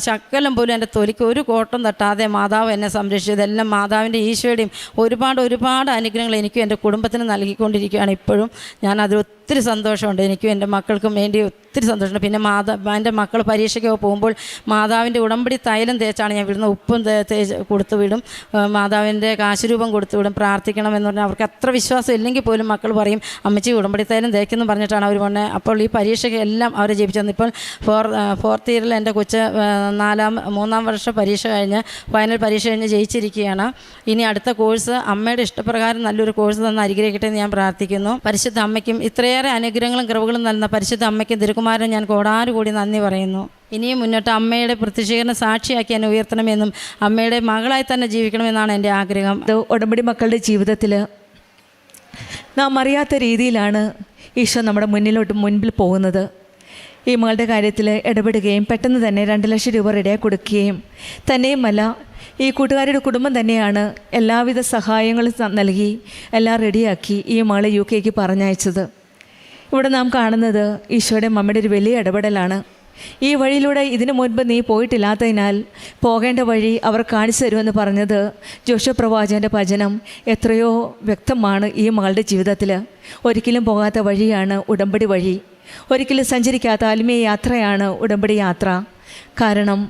ശകലം പോലും എൻ്റെ തൊലിക്ക് ഒരു കോട്ടം തട്ടാതെ മാതാവ് എന്നെ സംരക്ഷിച്ചു. ഇതെല്ലാം മാതാവിൻ്റെ ഈശോയുടെയും ഒരുപാട് അനുഗ്രഹങ്ങൾ എനിക്കും എൻ്റെ കുടുംബത്തിനും നൽകിക്കൊണ്ടിരിക്കുകയാണ്. ഇപ്പോഴും ഞാൻ അതിൽ ഒത്തിരി സന്തോഷമുണ്ട്. എനിക്കും എൻ്റെ മക്കൾക്കും വേണ്ടി ഒത്തിരി സന്തോഷമുണ്ട്. പിന്നെ എൻ്റെ മക്കൾ പരീക്ഷയ്ക്കൊക്കെ പോകുമ്പോൾ മാതാവിൻ്റെ ഉടമ്പടി തൈലം തേച്ചാണ് ഞാൻ വിടുന്നത്. ഉപ്പും തേച്ച് കൊടുത്തു വിടും, മാതാവിൻ്റെ കാശുരൂപം കൊടുത്തു വിടും. പ്രാർത്ഥിക്കണമെന്ന് പറഞ്ഞാൽ അവർക്ക് അത്ര വിശ്വാസം ഇല്ലെങ്കിൽ പോലും മക്കൾ പറയും, അമ്മച്ചി ഉടമ്പടി തൈലം തേക്കുന്നു പറഞ്ഞിട്ടാണ് അവർ വന്നത്. അപ്പോൾ ഈ പരീക്ഷയ്ക്ക് എല്ലാം അവരെ ജയിപ്പിച്ചു തന്നു. ഇപ്പോൾ 4th ഇയറിൽ എൻ്റെ കൊച്ച് 3-ാം വർഷ പരീക്ഷ കഴിഞ്ഞ് ഫൈനൽ പരീക്ഷ കഴിഞ്ഞ് ജയിച്ചിരിക്കുകയാണ്. ഇനി അടുത്ത കോഴ്സ് അമ്മയുടെ ഇഷ്ടപ്രകാരം നല്ലൊരു കോഴ്സ് തന്ന് അനുഗ്രഹിക്കട്ടെ എന്ന് ഞാൻ പ്രാർത്ഥിക്കുന്നു. പരിശുദ്ധ അമ്മയ്ക്കും ഇത്രയേറെ അനുഗ്രഹങ്ങളും കൃപകളും നൽകുന്ന പരിശുദ്ധ അമ്മയ്ക്കും തിരുക്കുമാരൻ ഞാൻ കോടാനുകൂടി നന്ദി പറയുന്നു. ഇനിയും മുന്നോട്ട് അമ്മയുടെ പ്രത്യക്ഷീകരണ സാക്ഷിയാക്കി എന്നെ ഉയർത്തണമെന്നും അമ്മയുടെ മകളായി തന്നെ ജീവിക്കണമെന്നാണ് എൻ്റെ ആഗ്രഹം. ഉടമ്പടി മക്കളുടെ ജീവിതത്തിൽ നാം അറിയാത്ത രീതിയിലാണ് ഈശോ നമ്മുടെ മുൻപിൽ പോകുന്നത്. ഈ മകളുടെ കാര്യത്തിൽ ഇടപെടുകയും പെട്ടെന്ന് തന്നെ 2 ലക്ഷം രൂപ റെഡിയായി കൊടുക്കുകയും തന്നെയുമല്ല ഈ കൂട്ടുകാരുടെ കുടുംബം തന്നെയാണ് എല്ലാവിധ സഹായങ്ങളും നൽകി എല്ലാം റെഡിയാക്കി ഈ മകളെ UK പറഞ്ഞയച്ചത്. ഇവിടെ നാം കാണുന്നത് ഈശോയുടെ മമ്മയുടെ ഒരു വലിയ ഇടപെടലാണ്. ഈ വഴിയിലൂടെ ഇതിനു മുൻപ് നീ പോയിട്ടില്ലാത്തതിനാൽ പോകേണ്ട വഴി അവർ കാണിച്ചു തരുമെന്ന് പറഞ്ഞത് ജോഷുവ പ്രവാചകൻ്റെ വചനം എത്രയോ വ്യക്തമാണ്. ഈ മകളുടെ ജീവിതത്തിൽ ഒരിക്കലും പോകാത്ത വഴിയാണ് ഉടമ്പടി വഴി. ഒരിക്കലും സഞ്ചരിക്കാത്ത ആത്മീയ യാത്രയാണ് ഉടമ്പടി യാത്ര. കാരണം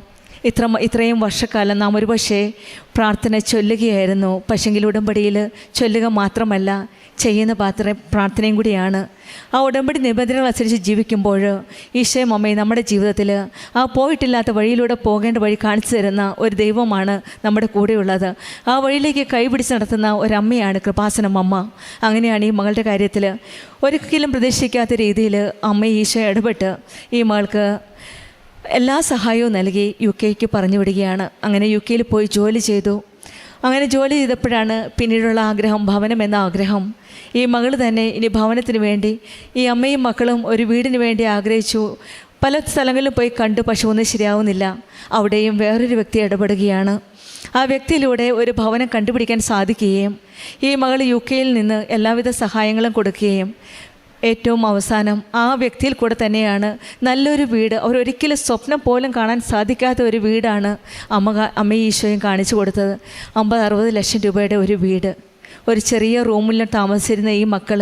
ഇത്രയും വർഷക്കാലം നാം ഒരുപക്ഷെ പ്രാർത്ഥന ചൊല്ലുകയായിരുന്നു. പക്ഷെങ്കിൽ ഉടമ്പടിയിൽ ചൊല്ലുക മാത്രമല്ല, ചെയ്യുന്ന പ്രാർത്ഥനയും കൂടിയാണ്. ആ ഉടമ്പടി നിബന്ധനകൾ അനുസരിച്ച് ജീവിക്കുമ്പോൾ ഈശോയും അമ്മയും നമ്മുടെ ജീവിതത്തിൽ ആ പോയിട്ടില്ലാത്ത വഴിയിലൂടെ പോകേണ്ട വഴി കാണിച്ചു തരുന്ന ഒരു ദൈവമാണ് നമ്മുടെ കൂടെയുള്ളത്. ആ വഴിയിലേക്ക് കൈപിടിച്ച് നടത്തുന്ന ഒരമ്മയാണ് കൃപാസനം അമ്മ. അങ്ങനെയാണ് ഈ മകളുടെ കാര്യത്തിൽ ഒരിക്കലും പ്രതീക്ഷിക്കാത്ത രീതിയിൽ അമ്മ ഈശോ ഇടപെട്ട് ഈ മകൾക്ക് എല്ലാ സഹായവും നൽകി UK പറഞ്ഞു വിടുകയാണ്. അങ്ങനെ UK പോയി ജോലി ചെയ്തു. അങ്ങനെ ജോലി ചെയ്തപ്പോഴാണ് പിന്നീടുള്ള ആഗ്രഹം, ഭവനം എന്ന ആഗ്രഹം. ഈ മകൾ തന്നെ ഇനി ഭവനത്തിന് വേണ്ടി, ഈ അമ്മയും മക്കളും ഒരു വീടിന് വേണ്ടി ആഗ്രഹിച്ചു. പല സ്ഥലങ്ങളിലും പോയി കണ്ടു, പക്ഷെ ഒന്നും ശരിയാവുന്നില്ല. അവിടെയും വേറൊരു വ്യക്തി ഇടപെടുകയാണ്. ആ വ്യക്തിയിലൂടെ ഒരു ഭവനം കണ്ടുപിടിക്കാൻ സാധിക്കുകയും ഈ മകൾ UK നിന്ന് എല്ലാവിധ സഹായങ്ങളും കൊടുക്കുകയും ഏറ്റവും അവസാനം ആ വ്യക്തിയിൽ കൂടെ തന്നെയാണ് നല്ലൊരു വീട്, അവരൊരിക്കലും സ്വപ്നം പോലും കാണാൻ സാധിക്കാത്ത ഒരു വീടാണ് അമ്മ ഈശോയും കാണിച്ചു കൊടുത്തത്. 50-60 ലക്ഷം രൂപയുടെ ഒരു വീട്. ഒരു ചെറിയ റൂമിൽ താമസിച്ചിരുന്ന ഈ മക്കൾ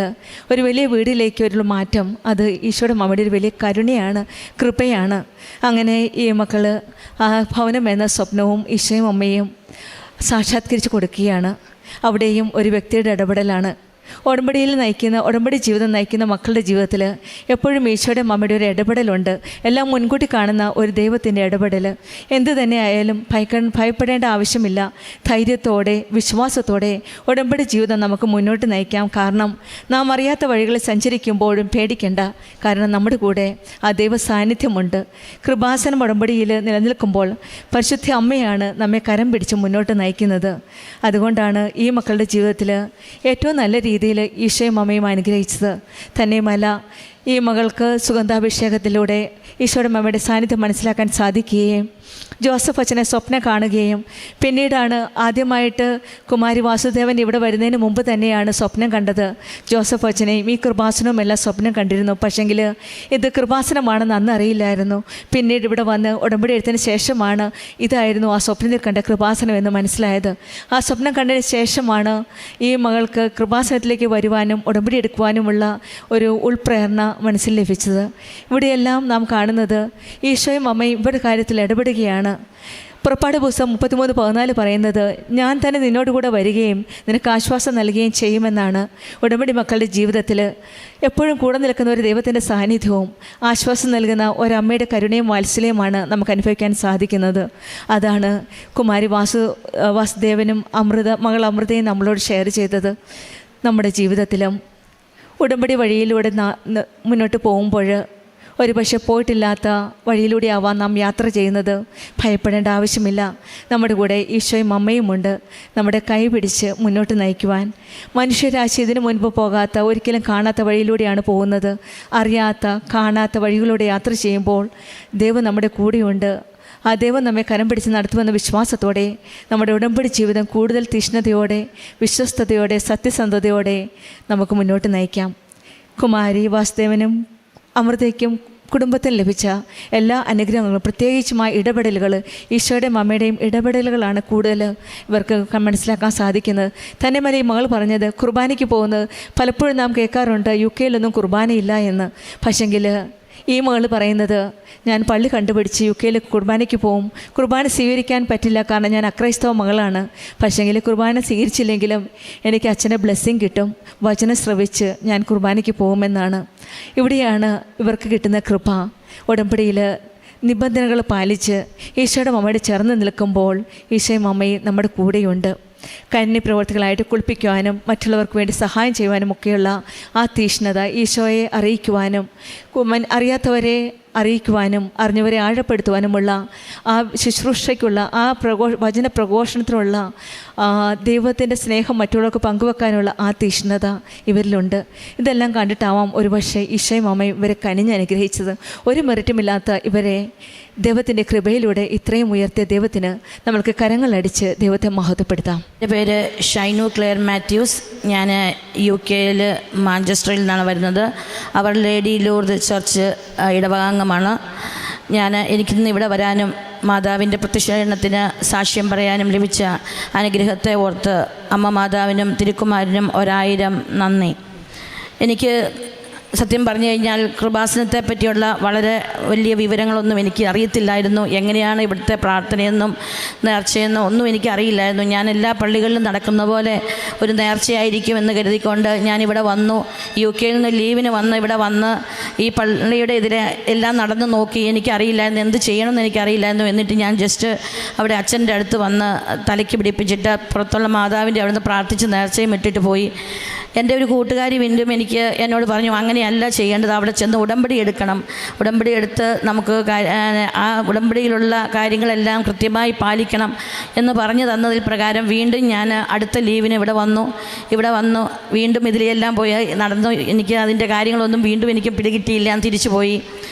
ഒരു വലിയ വീടിലേക്ക് ഒരു മാറ്റം, അത് ഈശോയുടെ മമ്മയുടെ ഒരു വലിയ കരുണയാണ്, കൃപയാണ്. അങ്ങനെ ഈ മക്കൾ ആ ഭവനം എന്ന സ്വപ്നവും ഈശോയും അമ്മയും സാക്ഷാത്കരിച്ച് കൊടുക്കുകയാണ്. അവിടെയും ഒരു വ്യക്തിയുടെ ഇടപെടലാണ്. ഉടമ്പടി ജീവിതം നയിക്കുന്ന മക്കളുടെ ജീവിതത്തിൽ എപ്പോഴും ഈശോയുടെ മമ്മയുടെ ഒരു ഇടപെടലുണ്ട്. എല്ലാം മുൻകൂട്ടി കാണുന്ന ഒരു ദൈവത്തിൻ്റെ ഇടപെടൽ. എന്തു തന്നെ ആയാലും ഭയപ്പെടേണ്ട ആവശ്യമില്ല. ധൈര്യത്തോടെ വിശ്വാസത്തോടെ ഉടമ്പടി ജീവിതം നമുക്ക് മുന്നോട്ട് നയിക്കാം. കാരണം നാം അറിയാത്ത വഴികളിൽ സഞ്ചരിക്കുമ്പോഴും പേടിക്കേണ്ട. കാരണം നമ്മുടെ കൂടെ ആ ദൈവ സാന്നിധ്യമുണ്ട്. കൃപാസനം ഉടമ്പടിയിൽ നിലനിൽക്കുമ്പോൾ പരിശുദ്ധ അമ്മയാണ് നമ്മെ കരം പിടിച്ച് മുന്നോട്ട് നയിക്കുന്നത്. അതുകൊണ്ടാണ് ഈ മക്കളുടെ ജീവിതത്തിൽ ഏറ്റവും നല്ല രീതിയിൽ ഈശോയും അമ്മയും അനുഗ്രഹിച്ചത്. തന്നെയുമല്ല ഈ മകൾക്ക് സുഗന്ധാഭിഷേകത്തിലൂടെ ഈശോയുടെ അമ്മയുടെ സാന്നിധ്യം മനസ്സിലാക്കാൻ സാധിക്കുകയും ജോസഫ് അച്ഛനെ സ്വപ്നം കാണുകയും പിന്നീടാണ് ആദ്യമായിട്ട് കുമാരി വാസുദേവൻ ഇവിടെ വരുന്നതിന് മുമ്പ് തന്നെയാണ് സ്വപ്നം കണ്ടത്. ജോസഫ് അച്ഛനെയും ഈ കൃപാസനവും എല്ലാം സ്വപ്നം കണ്ടിരുന്നു. പക്ഷെങ്കിൽ ഇത് കൃപാസനമാണെന്ന് അന്ന് അറിയില്ലായിരുന്നു. പിന്നീട് ഇവിടെ വന്ന് ഉടമ്പടി എടുത്തതിന് ശേഷമാണ് ഇതായിരുന്നു ആ സ്വപ്നത്തിൽ കണ്ട കൃപാസനം എന്ന് മനസ്സിലായത്. ആ സ്വപ്നം കണ്ടതിന് ശേഷമാണ് ഈ മകൾക്ക് കൃപാസനത്തിലേക്ക് വരുവാനും ഉടമ്പടി എടുക്കുവാനുമുള്ള ഒരു ഉൾപ്രേരണ മനസ്സിൽ ലഭിച്ചത്. ഇവിടെയെല്ലാം നാം കാണുന്നത് ഈശോയും അമ്മയും ഇവരുടെ കാര്യത്തിൽ ഇടപെടുകയാണ്. പുറപ്പാട് പുസ്തകം 33:14 പറയുന്നത്, ഞാൻ തന്നെ നിന്നോട് കൂടെ വരികയും നിനക്ക് ആശ്വാസം നൽകുകയും ചെയ്യുമെന്നാണ്. ഉടമ്പടി മക്കളുടെ ജീവിതത്തിൽ എപ്പോഴും കൂടെ നിൽക്കുന്ന ഒരു ദൈവത്തിൻ്റെ സാന്നിധ്യവും ആശ്വാസം നൽകുന്ന ഒരമ്മയുടെ കരുണയും വാത്സല്യവുമാണ് നമുക്ക് അനുഭവിക്കാൻ സാധിക്കുന്നത്. അതാണ് കുമാരി വാസുദേവനും മകൾ അമൃതയും നമ്മളോട് ഷെയർ ചെയ്തത്. നമ്മുടെ ജീവിതത്തിലും ഉടമ്പടി വഴിയിലൂടെ മുന്നോട്ട് പോകുമ്പോൾ ഒരു പക്ഷേ പോയിട്ടില്ലാത്ത വഴിയിലൂടെ ആവാം നാം യാത്ര ചെയ്യുന്നത്. ഭയപ്പെടേണ്ട ആവശ്യമില്ല. നമ്മുടെ കൂടെ ഈശോയും അമ്മയുമുണ്ട് നമ്മുടെ കൈ പിടിച്ച് മുന്നോട്ട് നയിക്കുവാൻ. മനുഷ്യരാശി ഇതിനു മുൻപ് പോകാത്ത, ഒരിക്കലും കാണാത്ത വഴിയിലൂടെയാണ് പോകുന്നത്. അറിയാത്ത, കാണാത്ത വഴികളിലൂടെ യാത്ര ചെയ്യുമ്പോൾ ദൈവം നമ്മുടെ കൂടെയുണ്ട്. ആ ദൈവം നമ്മെ കരം പിടിച്ച് നടത്തുമെന്ന വിശ്വാസത്തോടെ നമ്മുടെ ഉടമ്പടി ജീവിതം കൂടുതൽ തീഷ്ണതയോടെ, വിശ്വസ്തയോടെ, സത്യസന്ധതയോടെ നമുക്ക് മുന്നോട്ട് നയിക്കാം. കുമാരി വാസുദേവനും അമൃതയ്ക്കും കുടുംബത്തിന് ലഭിച്ച എല്ലാ അനുഗ്രഹങ്ങളും, പ്രത്യേകിച്ചുമായ ഇടപെടലുകൾ, ഈശോയുടെയും അമ്മയുടെയും ഇടപെടലുകളാണ് കൂടുതൽ ഇവർക്ക് മനസ്സിലാക്കാൻ സാധിക്കുന്നത്. തന്നെ മല ഈ മകൾ പറഞ്ഞത് കുർബാനയ്ക്ക് പോകുന്നത് പലപ്പോഴും നാം കേൾക്കാറുണ്ട്, UK-യിലൊന്നും കുർബാനയില്ല എന്ന്. പക്ഷെങ്കിൽ ഈ മകൾ പറയുന്നത്, ഞാൻ പള്ളി കണ്ടുപിടിച്ച് UK-യിൽ കുർബാനയ്ക്ക് പോവും. കുർബാന സ്വീകരിക്കാൻ പറ്റില്ല, കാരണം ഞാൻ അക്രൈസ്തവ മകളാണ്. പക്ഷേങ്കിൽ കുർബാന സ്വീകരിച്ചില്ലെങ്കിലും എനിക്ക് അച്ഛൻ്റെ ബ്ലെസ്സിങ് കിട്ടും, വചനം ശ്രവിച്ച് ഞാൻ കുർബാനയ്ക്ക് പോകുമെന്നാണ്. ഇവിടെയാണ് ഇവർക്ക് കിട്ടുന്ന കൃപ. ഉടമ്പടിയിൽ നിബന്ധനകൾ പാലിച്ച് ഈശോയുടെ അമ്മയോട് ചേർന്ന് നിൽക്കുമ്പോൾ ഈശോയും അമ്മയും നമ്മുടെ കൂടെയുണ്ട്. കന്നി പ്രവർത്തികളായിട്ട് കുളിപ്പിക്കുവാനും മറ്റുള്ളവർക്ക് വേണ്ടി സഹായം ചെയ്യുവാനും ഒക്കെയുള്ള ആ തീഷ്ണത, ഈശോയെ അറിയിക്കുവാനും അറിയാത്തവരെ അറിയിക്കുവാനും അറിഞ്ഞവരെ ആഴപ്പെടുത്തുവാനുമുള്ള ആ ശുശ്രൂഷയ്ക്കുള്ള ആ വചന പ്രഘോഷണത്തിനുള്ള ദൈവത്തിൻ്റെ സ്നേഹം മറ്റുള്ളവർക്ക് പങ്കുവെക്കാനുള്ള ആ തീഷ്ണത ഇവരിലുണ്ട്. ഇതെല്ലാം കണ്ടിട്ടാവാം ഒരുപക്ഷെ ഈശോയും അമ്മയും ഇവരെ കനിഞ്ഞ് അനുഗ്രഹിച്ചത്. ഒരു മെറിറ്റുമില്ലാത്ത ഇവരെ ദൈവത്തിൻ്റെ കൃപയിലൂടെ ഇത്രയും ഉയർത്തിയ ദൈവത്തിന് നമ്മൾക്ക് കരങ്ങളടിച്ച് ദൈവത്തെ മഹത്വപ്പെടുത്താം. എൻ്റെ പേര് ഷൈനു ക്ലെയർ മാത്യൂസ്. ഞാൻ UK-യിൽ മാഞ്ചസ്റ്ററിൽ നിന്നാണ് വരുന്നത്. അവർ ലേഡി ലൂർദ് ചർച്ച് ഇടവകാംഗമാണ്. എനിക്കിന്ന് ഇവിടെ വരാനും മാതാവിൻ്റെ പ്രത്യക്ഷീകരണത്തിന് സാക്ഷ്യം പറയാനും ലഭിച്ച അനുഗ്രഹത്തെ ഓർത്ത് അമ്മ മാതാവിനും തിരുക്കുമാരനും 1000 നന്ദി. എനിക്ക് സത്യം പറഞ്ഞു കഴിഞ്ഞാൽ കൃപാസനത്തെ പറ്റിയുള്ള വളരെ വലിയ വിവരങ്ങളൊന്നും എനിക്ക് അറിയത്തില്ലായിരുന്നു. എങ്ങനെയാണ് ഇവിടുത്തെ പ്രാർത്ഥനയെന്നും നേർച്ചയെന്നും ഒന്നും എനിക്കറിയില്ലായിരുന്നു. ഞാൻ എല്ലാ പള്ളികളിലും നടക്കുന്ന പോലെ ഒരു നേർച്ചയായിരിക്കുമെന്ന് കരുതിക്കൊണ്ട് ഞാനിവിടെ വന്നു. UK-യിൽ നിന്ന് ലീവിന് ഇവിടെ വന്ന് ഈ പള്ളിയുടെ എതിരെ എല്ലാം നടന്നു നോക്കി. എനിക്കറിയില്ലായിരുന്നു എന്ത് ചെയ്യണമെന്ന് എനിക്കറിയില്ലായിരുന്നു. എന്നിട്ട് ഞാൻ ജസ്റ്റ് അവിടെ അച്ഛൻ്റെ അടുത്ത് വന്ന് തലയ്ക്ക് പിടിപ്പിച്ചിട്ട് പുറത്തുള്ള മാതാവിൻ്റെ അവിടുന്ന് പ്രാർത്ഥിച്ച് നേർച്ചയും ഇട്ടിട്ട് പോയി. എൻ്റെ ഒരു കൂട്ടുകാരി വീണ്ടും എന്നോട് പറഞ്ഞു, അങ്ങനെയല്ല ചെയ്യേണ്ടത്, അവിടെ ചെന്ന് ഉടമ്പടി എടുക്കണം. ഉടമ്പടി എടുത്ത് നമുക്ക് ആ ഉടമ്പടിയിലുള്ള കാര്യങ്ങളെല്ലാം കൃത്യമായി പാലിക്കണം എന്ന് പറഞ്ഞു തന്നതിൽ പ്രകാരം വീണ്ടും ഞാൻ അടുത്ത ലീവിന് ഇവിടെ വന്നു വീണ്ടും ഇതിലെല്ലാം പോയി നടന്നു. എനിക്ക് അതിൻ്റെ കാര്യങ്ങളൊന്നും വീണ്ടും എനിക്ക് പിടികിട്ടിയില്ല, ഞാൻ തിരിച്ചു പോയി.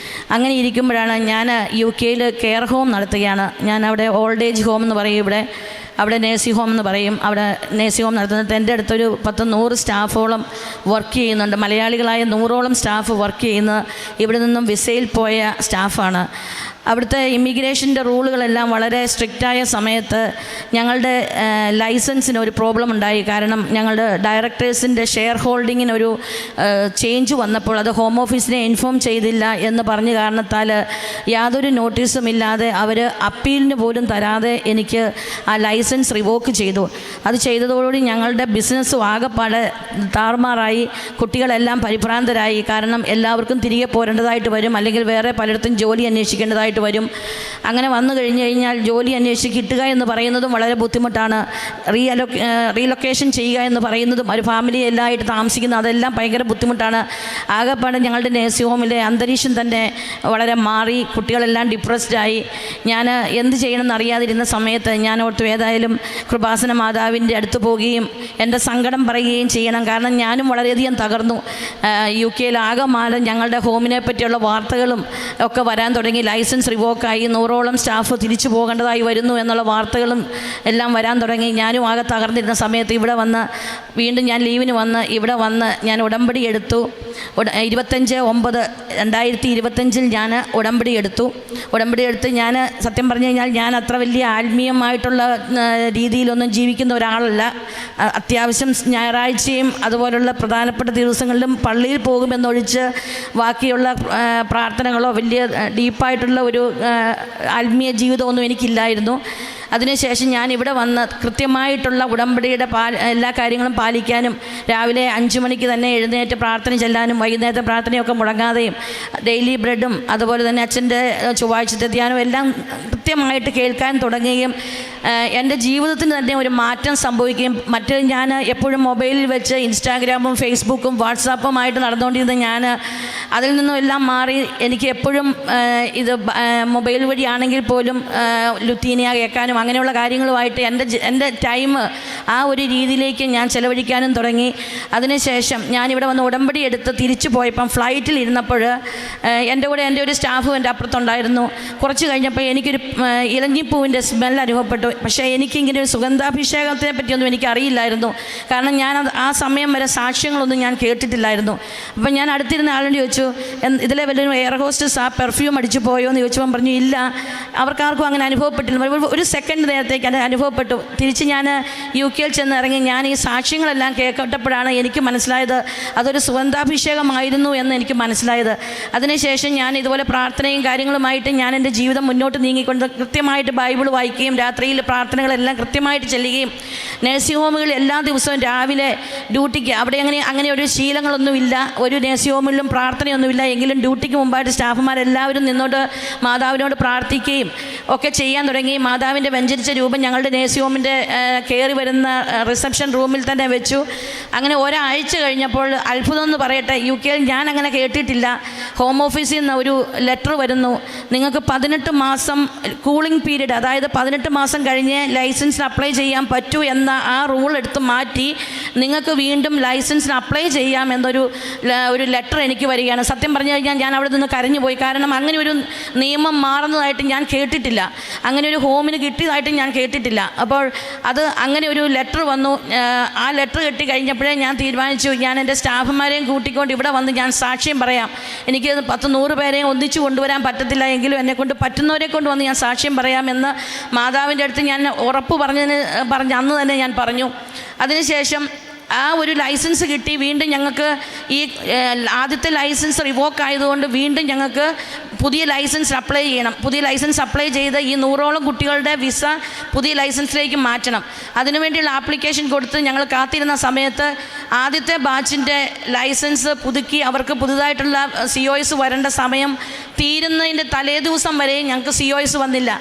അങ്ങനെ ഇരിക്കുമ്പോഴാണ് ഞാൻ UK-യിൽ കെയർ ഹോം നടത്തുകയാണ്. ഞാൻ അവിടെ ഓൾഡ് ഏജ് ഹോം എന്ന് പറയും, അവിടെ നേഴ്സിംഗ് ഹോം എന്ന് പറയും. അവിടെ നേഴ്സിംഗ് ഹോം നടത്തുന്നത് എൻ്റെ അടുത്തൊരു 100 സ്റ്റാഫോളം വർക്ക് ചെയ്യുന്നുണ്ട്. മലയാളികളായ 100ഓളം സ്റ്റാഫ് വർക്ക് ചെയ്യുന്ന ഇവിടെ നിന്നും വിസയിൽ പോയ സ്റ്റാഫാണ്. അവിടുത്തെ ഇമിഗ്രേഷൻ്റെ റൂളുകളെല്ലാം വളരെ സ്ട്രിക്റ്റായ സമയത്ത് ഞങ്ങളുടെ ലൈസൻസിന് ഒരു പ്രോബ്ലം ഉണ്ടായി. കാരണം ഞങ്ങളുടെ ഡയറക്ടേഴ്സിൻ്റെ ഷെയർ ഹോൾഡിങ്ങിനൊരു ചേഞ്ച് വന്നപ്പോൾ അത് ഹോം ഓഫീസിനെ ഇൻഫോം ചെയ്തില്ല എന്ന് പറഞ്ഞ കാരണത്താൽ യാതൊരു നോട്ടീസും ഇല്ലാതെ അവർ അപ്പീലിന് പോലും തരാതെ എനിക്ക് ആ ലൈസൻസ് റിവോക്ക് ചെയ്തു. അത് ചെയ്തതോടുകൂടി ഞങ്ങളുടെ ബിസിനസ്സും ആകെപ്പാടെ താറുമാറായി. കുട്ടികളെല്ലാം പരിഭ്രാന്തരായി. കാരണം എല്ലാവർക്കും തിരികെ പോരേണ്ടതായിട്ട് വരും, അല്ലെങ്കിൽ വേറെ പലയിടത്തും ജോലി അന്വേഷിക്കേണ്ടതായിട്ട് വരും. അങ്ങനെ വന്നു കഴിഞ്ഞാൽ ജോലി അന്വേഷിച്ച് കിട്ടുക എന്ന് പറയുന്നതും വളരെ ബുദ്ധിമുട്ടാണ്. റീലൊക്കേഷൻ ചെയ്യുക എന്ന് പറയുന്നതും ഒരു ഫാമിലി എല്ലാമായിട്ട് താമസിക്കുന്ന അതെല്ലാം ഭയങ്കര ബുദ്ധിമുട്ടാണ്. ആകെപ്പാടെ ഞങ്ങളുടെ നേഴ്സിംഗ് ഹോമിലെ അന്തരീക്ഷം തന്നെ വളരെ മാറി. കുട്ടികളെല്ലാം ഡിപ്രസ്ഡായി. ഞാൻ എന്ത് ചെയ്യണമെന്ന് അറിയാതിരുന്ന സമയത്ത് ഞാൻ ഓർത്തു, ഏതായാലും കൃപാസന മാതാവിൻ്റെ അടുത്ത് പോവുകയും എൻ്റെ സങ്കടം പറയുകയും ചെയ്യണം. കാരണം ഞാനും വളരെയധികം തകർന്നു. UK-യിൽ ആകെമാലം ഞങ്ങളുടെ ഹോമിനെ പറ്റിയുള്ള വാർത്തകളും ഒക്കെ വരാൻ തുടങ്ങി. ലൈസൻസ് റിവോക്കായി, 100ഓളം സ്റ്റാഫ് തിരിച്ചു പോകേണ്ടതായി വരുന്നു എന്നുള്ള വാർത്തകളും എല്ലാം വരാൻ തുടങ്ങി. ഞാനും ആകെ തകർന്നിരുന്ന സമയത്ത് വീണ്ടും ഞാൻ ലീവിന് ഇവിടെ വന്ന് ഞാൻ ഉടമ്പടി എടുത്തു. 25/9/2025 ഞാൻ ഉടമ്പടി എടുത്ത് ഞാൻ സത്യം പറഞ്ഞു കഴിഞ്ഞാൽ ഞാൻ അത്ര വലിയ ആത്മീയമായിട്ടുള്ള രീതിയിലൊന്നും ജീവിക്കുന്ന ഒരാളല്ല. അത്യാവശ്യം ഞായറാഴ്ചയും അതുപോലുള്ള പ്രധാനപ്പെട്ട ദിവസങ്ങളിലും പള്ളിയിൽ പോകുമെന്നൊഴിച്ച് ബാക്കിയുള്ള പ്രാർത്ഥനകളോ വലിയ ഡീപ്പായിട്ടുള്ള ഒരു ആത്മീയ ജീവിതമൊന്നും എനിക്കില്ലായിരുന്നു. അതിനുശേഷം ഞാൻ ഇവിടെ വന്ന് കൃത്യമായിട്ടുള്ള ഉടമ്പടിയുടെ എല്ലാ കാര്യങ്ങളും പാലിക്കാനും രാവിലെ 5 മണിക്ക് തന്നെ എഴുന്നേറ്റ് പ്രാർത്ഥന ചെല്ലാനും വൈകുന്നേരത്തെ പ്രാർത്ഥനയൊക്കെ മുടങ്ങാതെയും ഡെയിലി ബ്രെഡും അതുപോലെ തന്നെ അച്ഛൻ്റെ ചൊവ്വാഴ്ചത്തെ ധ്യാനം എല്ലാം കൃത്യമായിട്ട് കേൾക്കാൻ തുടങ്ങുകയും എൻ്റെ ജീവിതത്തിന് തന്നെ ഒരു മാറ്റം സംഭവിക്കുകയും ഞാൻ എപ്പോഴും മൊബൈലിൽ വെച്ച് ഇൻസ്റ്റാഗ്രാമും ഫേസ്ബുക്കും വാട്സാപ്പുമായിട്ട് നടന്നുകൊണ്ടിരുന്ന ഞാൻ അതിൽ നിന്നും എല്ലാം മാറി എനിക്ക് എപ്പോഴും ഇത് മൊബൈൽ വഴിയാണെങ്കിൽ പോലും ലുത്തീനിയ കേൾക്കാനും അങ്ങനെയുള്ള കാര്യങ്ങളുമായിട്ട് എൻ്റെ ടൈം ആ ഒരു രീതിയിലേക്ക് ഞാൻ ചെലവഴിക്കാനും തുടങ്ങി. അതിനുശേഷം ഞാനിവിടെ വന്ന് ഉടമ്പടി എടുത്ത് തിരിച്ചു പോയപ്പം ഫ്ലൈറ്റിൽ ഇരുന്നപ്പോൾ എൻ്റെ കൂടെ എൻ്റെ ഒരു സ്റ്റാഫും എൻ്റെ അപ്പുറത്തുണ്ടായിരുന്നു. കുറച്ച് കഴിഞ്ഞപ്പോൾ എനിക്കൊരു ഇലഞ്ഞിപ്പൂവിൻ്റെ സ്മെൽ അനുഭവപ്പെട്ടു. പക്ഷേ എനിക്കിങ്ങനെ ഒരു സുഗന്ധാഭിഷേകത്തിനെ പറ്റിയൊന്നും എനിക്കറിയില്ലായിരുന്നു. കാരണം ഞാൻ ആ സമയം വരെ സാക്ഷ്യങ്ങളൊന്നും ഞാൻ കേട്ടിട്ടില്ലായിരുന്നു. അപ്പം ഞാൻ അടുത്തിരുന്ന ആളോട് ചോദിച്ചു, ഇതിലെ വല്ലൊരു എയർ ഹോസ്റ്റസ് ആ പെർഫ്യൂം അടിച്ചു പോയോ എന്ന് ചോദിച്ചപ്പോൾ പറഞ്ഞു ഇല്ല, അവർക്കാർക്കും അങ്ങനെ അനുഭവപ്പെട്ടില്ല. ഒരു സെക്കൻഡ് നേരത്തേക്ക് അത് അനുഭവപ്പെട്ടു. തിരിച്ച് ഞാൻ UK ചെന്ന് ഇറങ്ങി ഞാൻ ഈ സാക്ഷ്യങ്ങളെല്ലാം കേൾക്കട്ടപ്പോഴാണ് എനിക്ക് മനസ്സിലായത് അതൊരു സുഗന്ധാഭിഷേകമായിരുന്നു എന്ന് എനിക്ക് മനസ്സിലായത്. അതിനുശേഷം ഞാൻ ഇതുപോലെ പ്രാർത്ഥനയും കാര്യങ്ങളുമായിട്ട് ഞാൻ എൻ്റെ ജീവിതം മുന്നോട്ട് നീങ്ങിക്കൊണ്ട് കൃത്യമായിട്ട് ബൈബിൾ വായിക്കുകയും രാത്രിയിൽ പ്രാർത്ഥനകളെല്ലാം കൃത്യമായിട്ട് ചെല്ലുകയും നഴ്സിംഗ് ഹോമുകളിൽ എല്ലാ ദിവസവും രാവിലെ ഡ്യൂട്ടിക്ക് അവിടെ അങ്ങനെ ഒരു ശീലങ്ങളൊന്നുമില്ല, ഒരു നഴ്സിംഗ് ഹോമിലും പ്രാർത്ഥനയൊന്നുമില്ല. എങ്കിലും ഡ്യൂട്ടിക്ക് മുമ്പായിട്ട് സ്റ്റാഫുമാരെല്ലാവരും നിന്നോട്ട് മാതാവിനോട് പ്രാർത്ഥിക്കുകയും ഒക്കെ ചെയ്യാൻ തുടങ്ങി. മാതാവിൻ്റെ വെഞ്ചരിച്ച രൂപം ഞങ്ങളുടെ നഴ്സിംഗ് ഹോമിൻ്റെ കയറി വരുന്ന റിസപ്ഷൻ റൂമിൽ തന്നെ വെച്ചു. അങ്ങനെ ഒരാഴ്ച കഴിഞ്ഞപ്പോൾ അത്ഭുതം എന്ന് പറയട്ടെ, UK ഞാൻ അങ്ങനെ കേട്ടിട്ടില്ല. ഹോം ഓഫീസിൽ നിന്ന് ഒരു ലെറ്റർ വരുന്നു, നിങ്ങൾക്ക് 18 മാസം കൂളിംഗ് പീരീഡ്, അതായത് 18 മാസം കഴിഞ്ഞ് ലൈസൻസിന് അപ്ലൈ ചെയ്യാൻ പറ്റൂ എന്ന ആ റൂൾ എടുത്ത് മാറ്റി നിങ്ങൾക്ക് വീണ്ടും ലൈസൻസിന് അപ്ലൈ ചെയ്യാം എന്നൊരു ലെറ്റർ എനിക്ക് വരികയാണ്. സത്യം പറഞ്ഞു കഴിഞ്ഞാൽ ഞാൻ അവിടെ നിന്ന് കരഞ്ഞു പോയി. കാരണം അങ്ങനെ ഒരു നിയമം മാറുന്നതായിട്ട് ഞാൻ കേട്ടിട്ടില്ല, അങ്ങനെ ഒരു ഹോമിന് കിട്ടിയതായിട്ട് ഞാൻ കേട്ടിട്ടില്ല. അപ്പോൾ അത് അങ്ങനെ ഒരു ലെറ്റർ വന്നു. ആ ലെറ്റർ കിട്ടി കഴിഞ്ഞപ്പോഴേ ഞാൻ തീരുമാനിച്ചു, ഞാൻ എൻ്റെ സ്റ്റാഫുമാരെയും കൂട്ടിക്കൊണ്ട് ഇവിടെ വന്ന് ഞാൻ സാക്ഷ്യം പറയാം. എനിക്ക് 10-100 പേരെയും ഒന്നിച്ചു കൊണ്ടുവരാൻ പറ്റത്തില്ല, എങ്കിലും എന്നെക്കൊണ്ട് പറ്റുന്നവരെ കൊണ്ട് വന്ന് ഞാൻ സാക്ഷ്യം പറയാമെന്ന് മാതാവിൻ്റെ അടുത്ത് ഞാൻ ഉറപ്പ് പറഞ്ഞ് അന്ന് തന്നെ ഞാൻ പറഞ്ഞു. അതിനുശേഷം ആ ഒരു ലൈസൻസ് കിട്ടി. വീണ്ടും ഞങ്ങൾക്ക് ഈ ആദ്യത്തെ ലൈസൻസ് റിവോക്ക് ആയതുകൊണ്ട് വീണ്ടും ഞങ്ങൾക്ക് പുതിയ ലൈസൻസ് അപ്ലൈ ചെയ്യണം. പുതിയ ലൈസൻസ് അപ്ലൈ ചെയ്ത് ഈ 100ഓളം കുട്ടികളുടെ വിസ പുതിയ ലൈസൻസിലേക്ക് മാറ്റണം. അതിനുവേണ്ടിയുള്ള ആപ്ലിക്കേഷൻ കൊടുത്ത് ഞങ്ങൾ കാത്തിരുന്ന സമയത്ത് ആദ്യത്തെ ബാച്ചിൻ്റെ ലൈസൻസ് പുതുക്കി അവർക്ക് പുതുതായിട്ടുള്ള COS വരേണ്ട സമയം തീരുന്നതിൻ്റെ തലേ ദിവസം വരെയും ഞങ്ങൾക്ക് COS വന്നില്ല.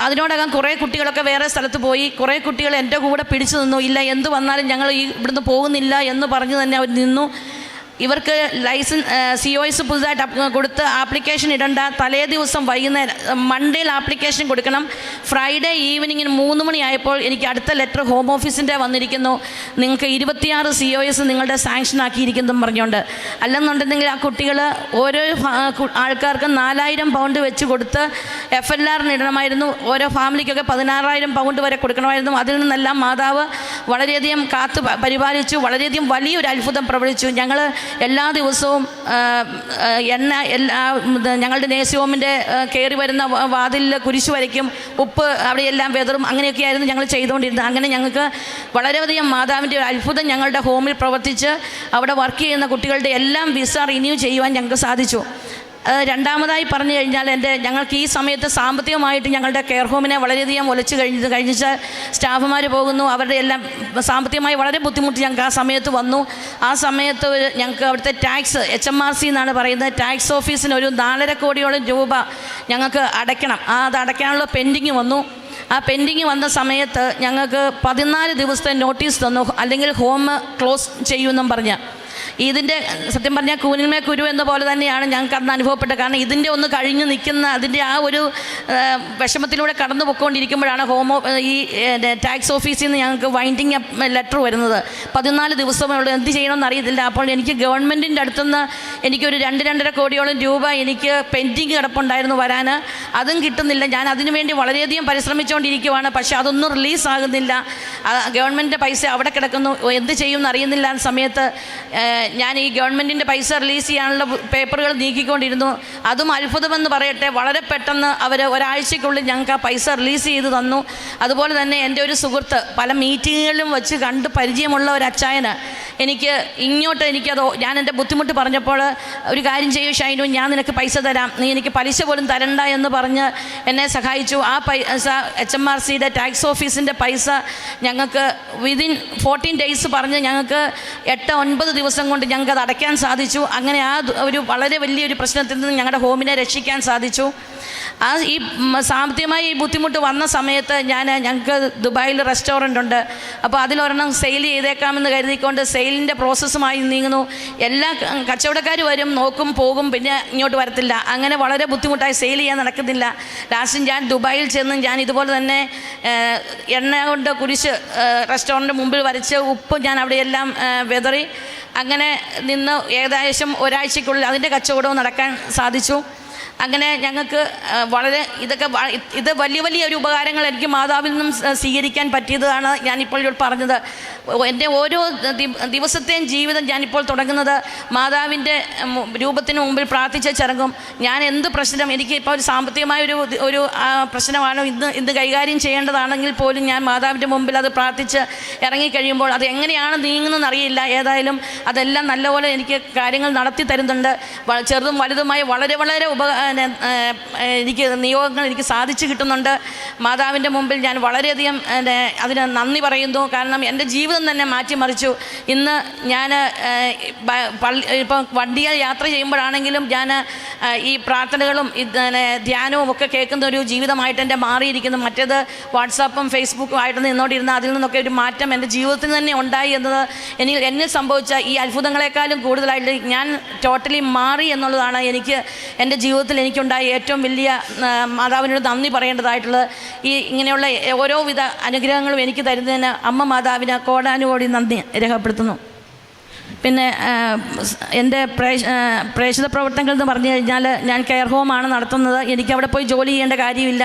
അതിനോടകം കുറേ കുട്ടികളൊക്കെ വേറെ സ്ഥലത്ത് പോയി. കുറേ കുട്ടികൾ എൻ്റെ കൂടെ പിടിച്ചു നിന്നു. ഇല്ല, എന്ത് വന്നാലും ഞങ്ങൾ ഇവിടുന്ന് പോകുന്നില്ല എന്ന് പറഞ്ഞ് തന്നെ അവർ നിന്നു. ഇവർക്ക് COS പുതുതായിട്ട് കൊടുത്ത് ആപ്ലിക്കേഷൻ ഇടണ്ട, തലേ ദിവസം വൈകുന്നേരം മൺഡേയിൽ ആപ്ലിക്കേഷൻ കൊടുക്കണം. ഫ്രൈഡേ ഈവനിങ്ങിന് 3 മണിയായപ്പോൾ എനിക്ക് അടുത്ത ലെറ്റർ ഹോം ഓഫീസിൻ്റെ വന്നിരിക്കുന്നു, നിങ്ങൾക്ക് 26 COS നിങ്ങളുടെ സാങ്ഷൻ ആക്കിയിരിക്കുന്നു പറഞ്ഞുകൊണ്ട്. അല്ലെന്നുണ്ടെങ്കിൽ ആ കുട്ടികൾ ഓരോ ആൾക്കാർക്കും 4000 പൗണ്ട് വെച്ച് കൊടുത്ത് FLR ഇടണമായിരുന്നു. ഓരോ ഫാമിലിക്കൊക്കെ 16,000 പൗണ്ട് വരെ കൊടുക്കണമായിരുന്നു. അതിൽ നിന്നെല്ലാം മാതാവ് വളരെയധികം കാത്ത് പരിപാലിച്ചു. വളരെയധികം വലിയൊരു അത്ഭുതം പ്രവചിച്ചു. ഞങ്ങൾ എല്ലാ ദിവസവും ഞങ്ങളുടെ നഴ്സിംഗ് ഹോമിൻ്റെ കയറി വരുന്ന വാതിലിൽ കുരിശ് വരയ്ക്കും, ഉപ്പ് അവിടെയെല്ലാം വെതറും, അങ്ങനെയൊക്കെയായിരുന്നു ഞങ്ങൾ ചെയ്തുകൊണ്ടിരുന്നത്. അങ്ങനെ ഞങ്ങൾക്ക് വളരെയധികം മാതാവിൻ്റെ ഒരു അത്ഭുതം ഞങ്ങളുടെ ഹോമിൽ പ്രവർത്തിച്ച് അവിടെ വർക്ക് ചെയ്യുന്ന കുട്ടികളുടെ എല്ലാം വിസ റിന്യൂ ചെയ്യുവാൻ ഞങ്ങൾക്ക് സാധിച്ചു. രണ്ടാമതായി പറഞ്ഞു കഴിഞ്ഞാൽ ഞങ്ങൾക്ക് ഈ സമയത്ത് സാമ്പത്തികമായിട്ട് ഞങ്ങളുടെ കെയർ ഹോമിനെ വളരെയധികം കഴിഞ്ഞ സ്റ്റാഫുമാർ പോകുന്നു. അവരുടെ എല്ലാം സാമ്പത്തികമായി വളരെ ബുദ്ധിമുട്ട് ഞങ്ങൾക്ക് ആ സമയത്ത് വന്നു. ആ സമയത്ത് ഞങ്ങൾക്ക് അവിടുത്തെ ടാക്സ് HMRC എന്നാണ് പറയുന്നത്, ടാക്സ് ഓഫീസിന് ഒരു 4.5 കോടിയോളം രൂപ ഞങ്ങൾക്ക് അടയ്ക്കണം. അത് അടയ്ക്കാനുള്ള പെൻഡിങ് വന്നു. ആ പെൻഡിങ് വന്ന സമയത്ത് ഞങ്ങൾക്ക് 14 ദിവസത്തെ നോട്ടീസ് തന്നു, അല്ലെങ്കിൽ ഹോം ക്ലോസ് ചെയ്യുമെന്നും പറഞ്ഞ്. ഇതിൻ്റെ സത്യം പറഞ്ഞാൽ കൂനിന്മേ കുരു എന്ന പോലെ തന്നെയാണ് ഞങ്ങൾക്ക് അന്ന് അനുഭവപ്പെട്ടത്. കാരണം ഇതിൻ്റെ ഒന്ന് കഴിഞ്ഞ് നിൽക്കുന്ന അതിൻ്റെ ആ ഒരു വിഷമത്തിലൂടെ കടന്നു പോയിക്കൊണ്ടിരിക്കുമ്പോഴാണ് ഈ ടാക്സ് ഓഫീസിൽ നിന്ന് ഞങ്ങൾക്ക് വൈൻഡിങ് അപ്പ് ലെറ്റർ വരുന്നത്. 14 ദിവസമുള്ളൂ, എന്ത് ചെയ്യണമെന്ന് അറിയത്തില്ല. അപ്പോൾ എനിക്ക് ഗവൺമെൻറ്റിൻ്റെ അടുത്തുനിന്ന് എനിക്കൊരു 2-2.5 കോടിയോളം രൂപ എനിക്ക് പെൻഡിങ് കിടപ്പുണ്ടായിരുന്നു വരാൻ. അതും കിട്ടുന്നില്ല. ഞാൻ അതിനുവേണ്ടി വളരെയധികം പരിശ്രമിച്ചുകൊണ്ടിരിക്കുവാണ്. പക്ഷേ അതൊന്നും റിലീസാകുന്നില്ല. ഗവൺമെൻറ്റിൻ്റെ പൈസ അവിടെ കിടക്കുന്നു, എന്ത് ചെയ്യുമെന്ന് അറിയുന്നില്ല. ആ സമയത്ത് ഞാൻ ഈ ഗവൺമെൻറ്റിൻ്റെ പൈസ റിലീസ് ചെയ്യാനുള്ള പേപ്പറുകൾ നീക്കിക്കൊണ്ടിരുന്നു. അതും അത്ഭുതമെന്ന് പറയട്ടെ, വളരെ പെട്ടെന്ന് അവർ ഒരാഴ്ചയ്ക്കുള്ളിൽ ഞങ്ങൾക്ക് ആ പൈസ റിലീസ് ചെയ്ത് തന്നു. അതുപോലെ തന്നെ എൻ്റെ ഒരു സുഹൃത്ത് പല മീറ്റിങ്ങുകളിലും വെച്ച് കണ്ട് പരിചയമുള്ള ഒരു അച്ചായന് എനിക്കത് ഞാൻ എൻ്റെ ബുദ്ധിമുട്ട് പറഞ്ഞപ്പോൾ ഒരു കാര്യം ചെയ്യൂ ഷൈനു, ഞാൻ നിനക്ക് പൈസ തരാം, നീ എനിക്ക് പലിശ പോലും തരണ്ട എന്ന് പറഞ്ഞ് എന്നെ സഹായിച്ചു. ആ പൈസ HMRCയുടെ ടാക്സ് ഓഫീസിൻ്റെ പൈസ ഞങ്ങൾക്ക് വിതിൻ 14 ഡേയ്സ് പറഞ്ഞ് ഞങ്ങൾക്ക് 8-9 ദിവസം കൊണ്ട് കൊണ്ട് ഞങ്ങൾക്ക് അത് അടയ്ക്കാൻ സാധിച്ചു. അങ്ങനെ ആ ഒരു വളരെ വലിയൊരു പ്രശ്നത്തിൽ നിന്ന് ഞങ്ങളുടെ ഹോമിനെ രക്ഷിക്കാൻ സാധിച്ചു. ഈ സാമ്പത്തികമായി ഈ ബുദ്ധിമുട്ട് വന്ന സമയത്ത് ഞങ്ങൾക്ക് ദുബായിൽ റെസ്റ്റോറൻ്റ് ഉണ്ട്. അപ്പോൾ അതിലൊരെണ്ണം സെയിൽ ചെയ്തേക്കാമെന്ന് കരുതിക്കൊണ്ട് സെയിലിൻ്റെ പ്രോസസ്സുമായി നീങ്ങുന്നു. എല്ലാ കച്ചവടക്കാർ വരും, നോക്കും, പോകും, പിന്നെ ഇങ്ങോട്ട് വരത്തില്ല. അങ്ങനെ വളരെ ബുദ്ധിമുട്ടായി സെയിൽ ചെയ്യാൻ നടക്കുന്നില്ല. ലാസ്റ്റ് ഞാൻ ദുബായിൽ ചെന്ന് ഞാൻ ഇതുപോലെ തന്നെ എണ്ണ കൊണ്ട് കുരിശ് റെസ്റ്റോറൻറ്റ് മുമ്പിൽ വരച്ച് ഉപ്പ് ഞാൻ അവിടെയെല്ലാം വെതറി അങ്ങനെ നിന്ന് ഏകദേശം ഒരാഴ്ചയ്ക്കുള്ളിൽ അതിൻ്റെ കച്ചവടവും നടക്കാൻ സാധിച്ചു. അങ്ങനെ ഞങ്ങൾക്ക് വളരെ ഇത് വലിയ വലിയ ഒരു ഉപകാരങ്ങൾ എനിക്ക് മാതാവിൽ നിന്നും സ്വീകരിക്കാൻ പറ്റിയതാണ് ഞാനിപ്പോൾ പറഞ്ഞത്. എൻ്റെ ഓരോ ദിവസത്തെയും ജീവിതം ഞാനിപ്പോൾ തുടങ്ങുന്നത് മാതാവിൻ്റെ രൂപത്തിന് മുമ്പിൽ പ്രാർത്ഥിച്ചിറങ്ങും. ഞാൻ എന്ത് പ്രശ്നം, എനിക്ക് ഇപ്പോൾ ഒരു സാമ്പത്തികമായ ഒരു പ്രശ്നമാണ് ഇന്ന് കൈകാര്യം ചെയ്യേണ്ടതാണെങ്കിൽ പോലും ഞാൻ മാതാവിൻ്റെ മുമ്പിൽ അത് പ്രാർത്ഥിച്ച് ഇറങ്ങിക്കഴിയുമ്പോൾ അത് എങ്ങനെയാണ് നീങ്ങുന്നതെന്ന് അറിയില്ല. ഏതായാലും അതെല്ലാം നല്ലപോലെ എനിക്ക് കാര്യങ്ങൾ നടത്തി തരുന്നുണ്ട്. ചെറുതും വലുതുമായ വളരെ വളരെ എനിക്ക് നിയോഗങ്ങൾ എനിക്ക് സാധിച്ചു കിട്ടുന്നുണ്ട്. മാതാവിൻ്റെ മുമ്പിൽ ഞാൻ വളരെയധികം അതിന് നന്ദി പറയുന്നു. കാരണം എൻ്റെ ജീവിതം തന്നെ മാറ്റിമറിച്ചു. ഇന്ന് ഞാൻ ഇപ്പം വണ്ടിയിൽ യാത്ര ചെയ്യുമ്പോഴാണെങ്കിലും ഞാൻ ഈ പ്രാർത്ഥനകളും ധ്യാനവും ഒക്കെ കേൾക്കുന്ന ഒരു ജീവിതമായിട്ട് എൻ്റെ മാറിയിരിക്കുന്നു. മറ്റേത് വാട്സാപ്പും ഫേസ്ബുക്കും ആയിട്ട് നിന്നോണ്ടിരുന്ന അതിൽ നിന്നൊക്കെ ഒരു മാറ്റം എൻ്റെ ജീവിതത്തിൽ തന്നെ ഉണ്ടായി എന്നത് എന്നിൽ സംഭവിച്ച ഈ അത്ഭുതങ്ങളെക്കാളും കൂടുതലായിട്ട് ഞാൻ ടോട്ടലി മാറി എന്നുള്ളതാണ് എൻ്റെ ജീവിതത്തിൽ എനിക്കുണ്ടായ ഏറ്റവും വലിയ മാതാവിനോട് നന്ദി പറയേണ്ടതായിട്ടുള്ളത്. ഇങ്ങനെയുള്ള ഓരോവിധ അനുഗ്രഹങ്ങളും എനിക്ക് തരുന്നതിന് അമ്മ മാതാവിന് കോടാനുകോടി നന്ദി രേഖപ്പെടുത്തുന്നു. പിന്നെ എൻ്റെ പ്രേക്ഷിത പ്രവർത്തനങ്ങൾ എന്ന് പറഞ്ഞു കഴിഞ്ഞാൽ ഞാൻ കെയർ ഹോമാണ് നടത്തുന്നത്. എനിക്കവിടെ പോയി ജോലി ചെയ്യേണ്ട കാര്യമില്ല.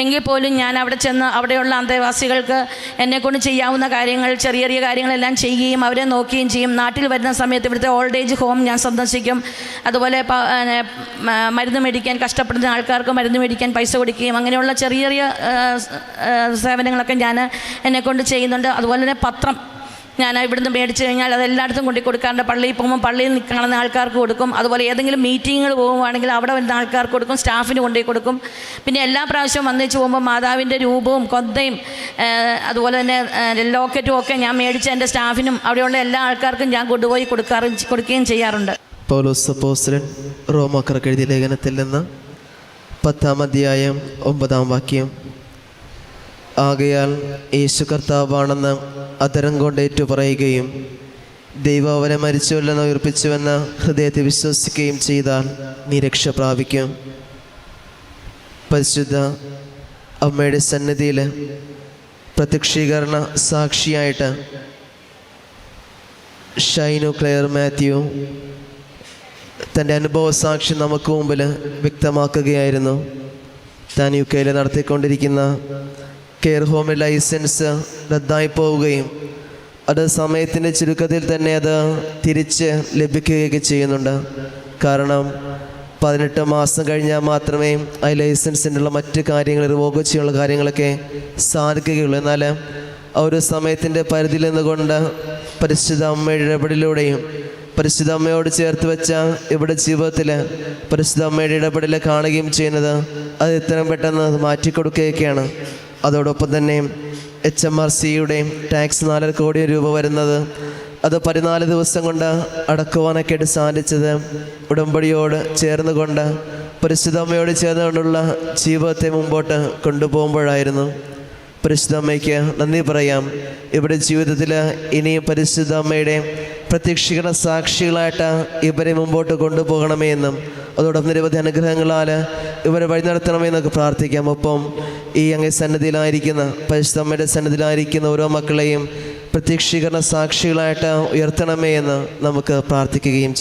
എങ്കിൽ പോലും ഞാൻ അവിടെ ചെന്ന് അവിടെയുള്ള അന്തേവാസികൾക്ക് എന്നെക്കൊണ്ട് ചെയ്യാവുന്ന കാര്യങ്ങൾ, ചെറിയ ചെറിയ കാര്യങ്ങളെല്ലാം ചെയ്യുകയും അവരെ നോക്കുകയും ചെയ്യും. നാട്ടിൽ വരുന്ന സമയത്ത് ഇവിടുത്തെ ഓൾഡ് ഏജ് ഹോം ഞാൻ സന്ദർശിക്കും. അതുപോലെ മരുന്ന് മേടിക്കാൻ കഷ്ടപ്പെടുന്ന ആൾക്കാർക്ക് മരുന്ന് മേടിക്കാൻ പൈസ കൊടുക്കുകയും അങ്ങനെയുള്ള ചെറിയ ചെറിയ സേവനങ്ങളൊക്കെ ഞാൻ എന്നെക്കൊണ്ട് ചെയ്യുന്നുണ്ട്. അതുപോലെ തന്നെ പത്രം ഞാൻ ഇവിടുന്ന് മേടിച്ച് കഴിഞ്ഞാൽ അതെല്ലായിടത്തും കൊണ്ടു കൊടുക്കാറുണ്ട്. പള്ളിയിൽ പോകുമ്പോൾ പള്ളിയിൽ കാണുന്ന ആൾക്കാർക്ക് കൊടുക്കും. അതുപോലെ ഏതെങ്കിലും മീറ്റിങ്ങുകൾ പോകുവാണെങ്കിൽ അവിടെ വരുന്ന ആൾക്കാർക്ക് കൊടുക്കും, സ്റ്റാഫിന് കൊണ്ടുപോയി കൊടുക്കും. പിന്നെ എല്ലാ പ്രാവശ്യവും വന്നേച്ച് പോകുമ്പോൾ മാതാവിൻ്റെ രൂപവും കൊന്തയും അതുപോലെ തന്നെ ലോക്കറ്റും ഒക്കെ ഞാൻ മേടിച്ച് എൻ്റെ സ്റ്റാഫിനും അവിടെയുള്ള എല്ലാ ആൾക്കാർക്കും ഞാൻ കൊണ്ടുപോയി കൊടുക്കുകയും ചെയ്യാറുണ്ട്. പൗലോസ് അപ്പോസ്തലൻ റോമാക്കാർക്ക് എഴുതിയ ലേഖനത്തിൽ നിന്ന് 10-ാം അധ്യായം 9-ാം വാക്യം. ആകയാൽ യേശു കർത്താവാണെന്ന് അധരം കൊണ്ട് ഏറ്റുപറയുകയും ദൈവം അവനെ മരിച്ചുവല്ലെന്ന് ഉയർപ്പിച്ചുവെന്ന് ഹൃദയത്തെ വിശ്വസിക്കുകയും ചെയ്താൽ നീ രക്ഷ പ്രാപിക്കും. പരിശുദ്ധ അമ്മയുടെ സന്നിധിയിൽ പ്രത്യക്ഷീകരണ സാക്ഷിയായിട്ട് ഷൈനു ക്ലെയർ മാത്യു തൻ്റെ അനുഭവ സാക്ഷി നമുക്ക് മുമ്പിൽ വ്യക്തമാക്കുകയായിരുന്നു. താൻ UK നടത്തിക്കൊണ്ടിരിക്കുന്ന കെയർ ഹോമിൽ ലൈസൻസ് റദ്ദായി പോവുകയും അത് സമയത്തിൻ്റെ ചുരുക്കത്തിൽ തന്നെ അത് തിരിച്ച് ലഭിക്കുകയൊക്കെ ചെയ്യുന്നുണ്ട്. കാരണം 18 മാസം കഴിഞ്ഞാൽ മാത്രമേ ആ ലൈസൻസിനുള്ള മറ്റ് കാര്യങ്ങൾ റിവോക്ക് ചെയ്യാനുള്ള കാര്യങ്ങളൊക്കെ സാധിക്കുകയുള്ളൂ. എന്നാൽ ആ ഒരു സമയത്തിൻ്റെ പരിധിയിൽ നിന്നുകൊണ്ട് പരിശുദ്ധ അമ്മയുടെ ഇടപെടലിലൂടെയും പരിശുദ്ധ അമ്മയോട് ചേർത്ത് വെച്ച ഇവിടെ ജീവിതത്തിൽ പരിശുദ്ധ അമ്മയുടെ ഇടപെടൽ കാണുകയും ചെയ്യുന്നത് അത് ഇത്രയും പെട്ടെന്ന് മാറ്റിക്കൊടുക്കുകയൊക്കെയാണ്. അതോടൊപ്പം തന്നെ HMRCയുടെ ടാക്സ് 4 കോടി രൂപ വരുന്നത് അത് 14 ദിവസം കൊണ്ട് അടക്കുവാനൊക്കെ ആയിട്ട് സാധിച്ചത് ഉടമ്പടിയോട് ചേർന്നുകൊണ്ട് പരിശുദ്ധ അമ്മയോട് ചേർന്നുകൊണ്ടുള്ള ജീവിതത്തെ മുമ്പോട്ട് കൊണ്ടുപോകുമ്പോഴായിരുന്നു. പരിശുദ്ധ അമ്മയ്ക്ക് നന്ദി പറയാം. ഇവിടെ ജീവിതത്തിൽ ഇനിയും പരിശുദ്ധ അമ്മയുടെ പ്രത്യക്ഷീകരണ സാക്ഷികളായിട്ട് ഇവരെ മുമ്പോട്ട് കൊണ്ടുപോകണമേ എന്നും അതോടൊപ്പം നിരവധി അനുഗ്രഹങ്ങളാൽ ഇവരെ വഴി നടത്തണമേ എന്നൊക്കെ പ്രാർത്ഥിക്കാം. ഒപ്പം ഈ അങ്ങേ സന്നിധിയിലായിരിക്കുന്ന പരിശുദ്ധ അമ്മയുടെ സന്നിധിയിലായിരിക്കുന്ന ഓരോ മക്കളെയും പ്രത്യക്ഷീകരണ സാക്ഷികളായിട്ട് ഉയർത്തണമേ എന്ന് നമുക്ക് പ്രാർത്ഥിക്കുകയും ചെയ്യും.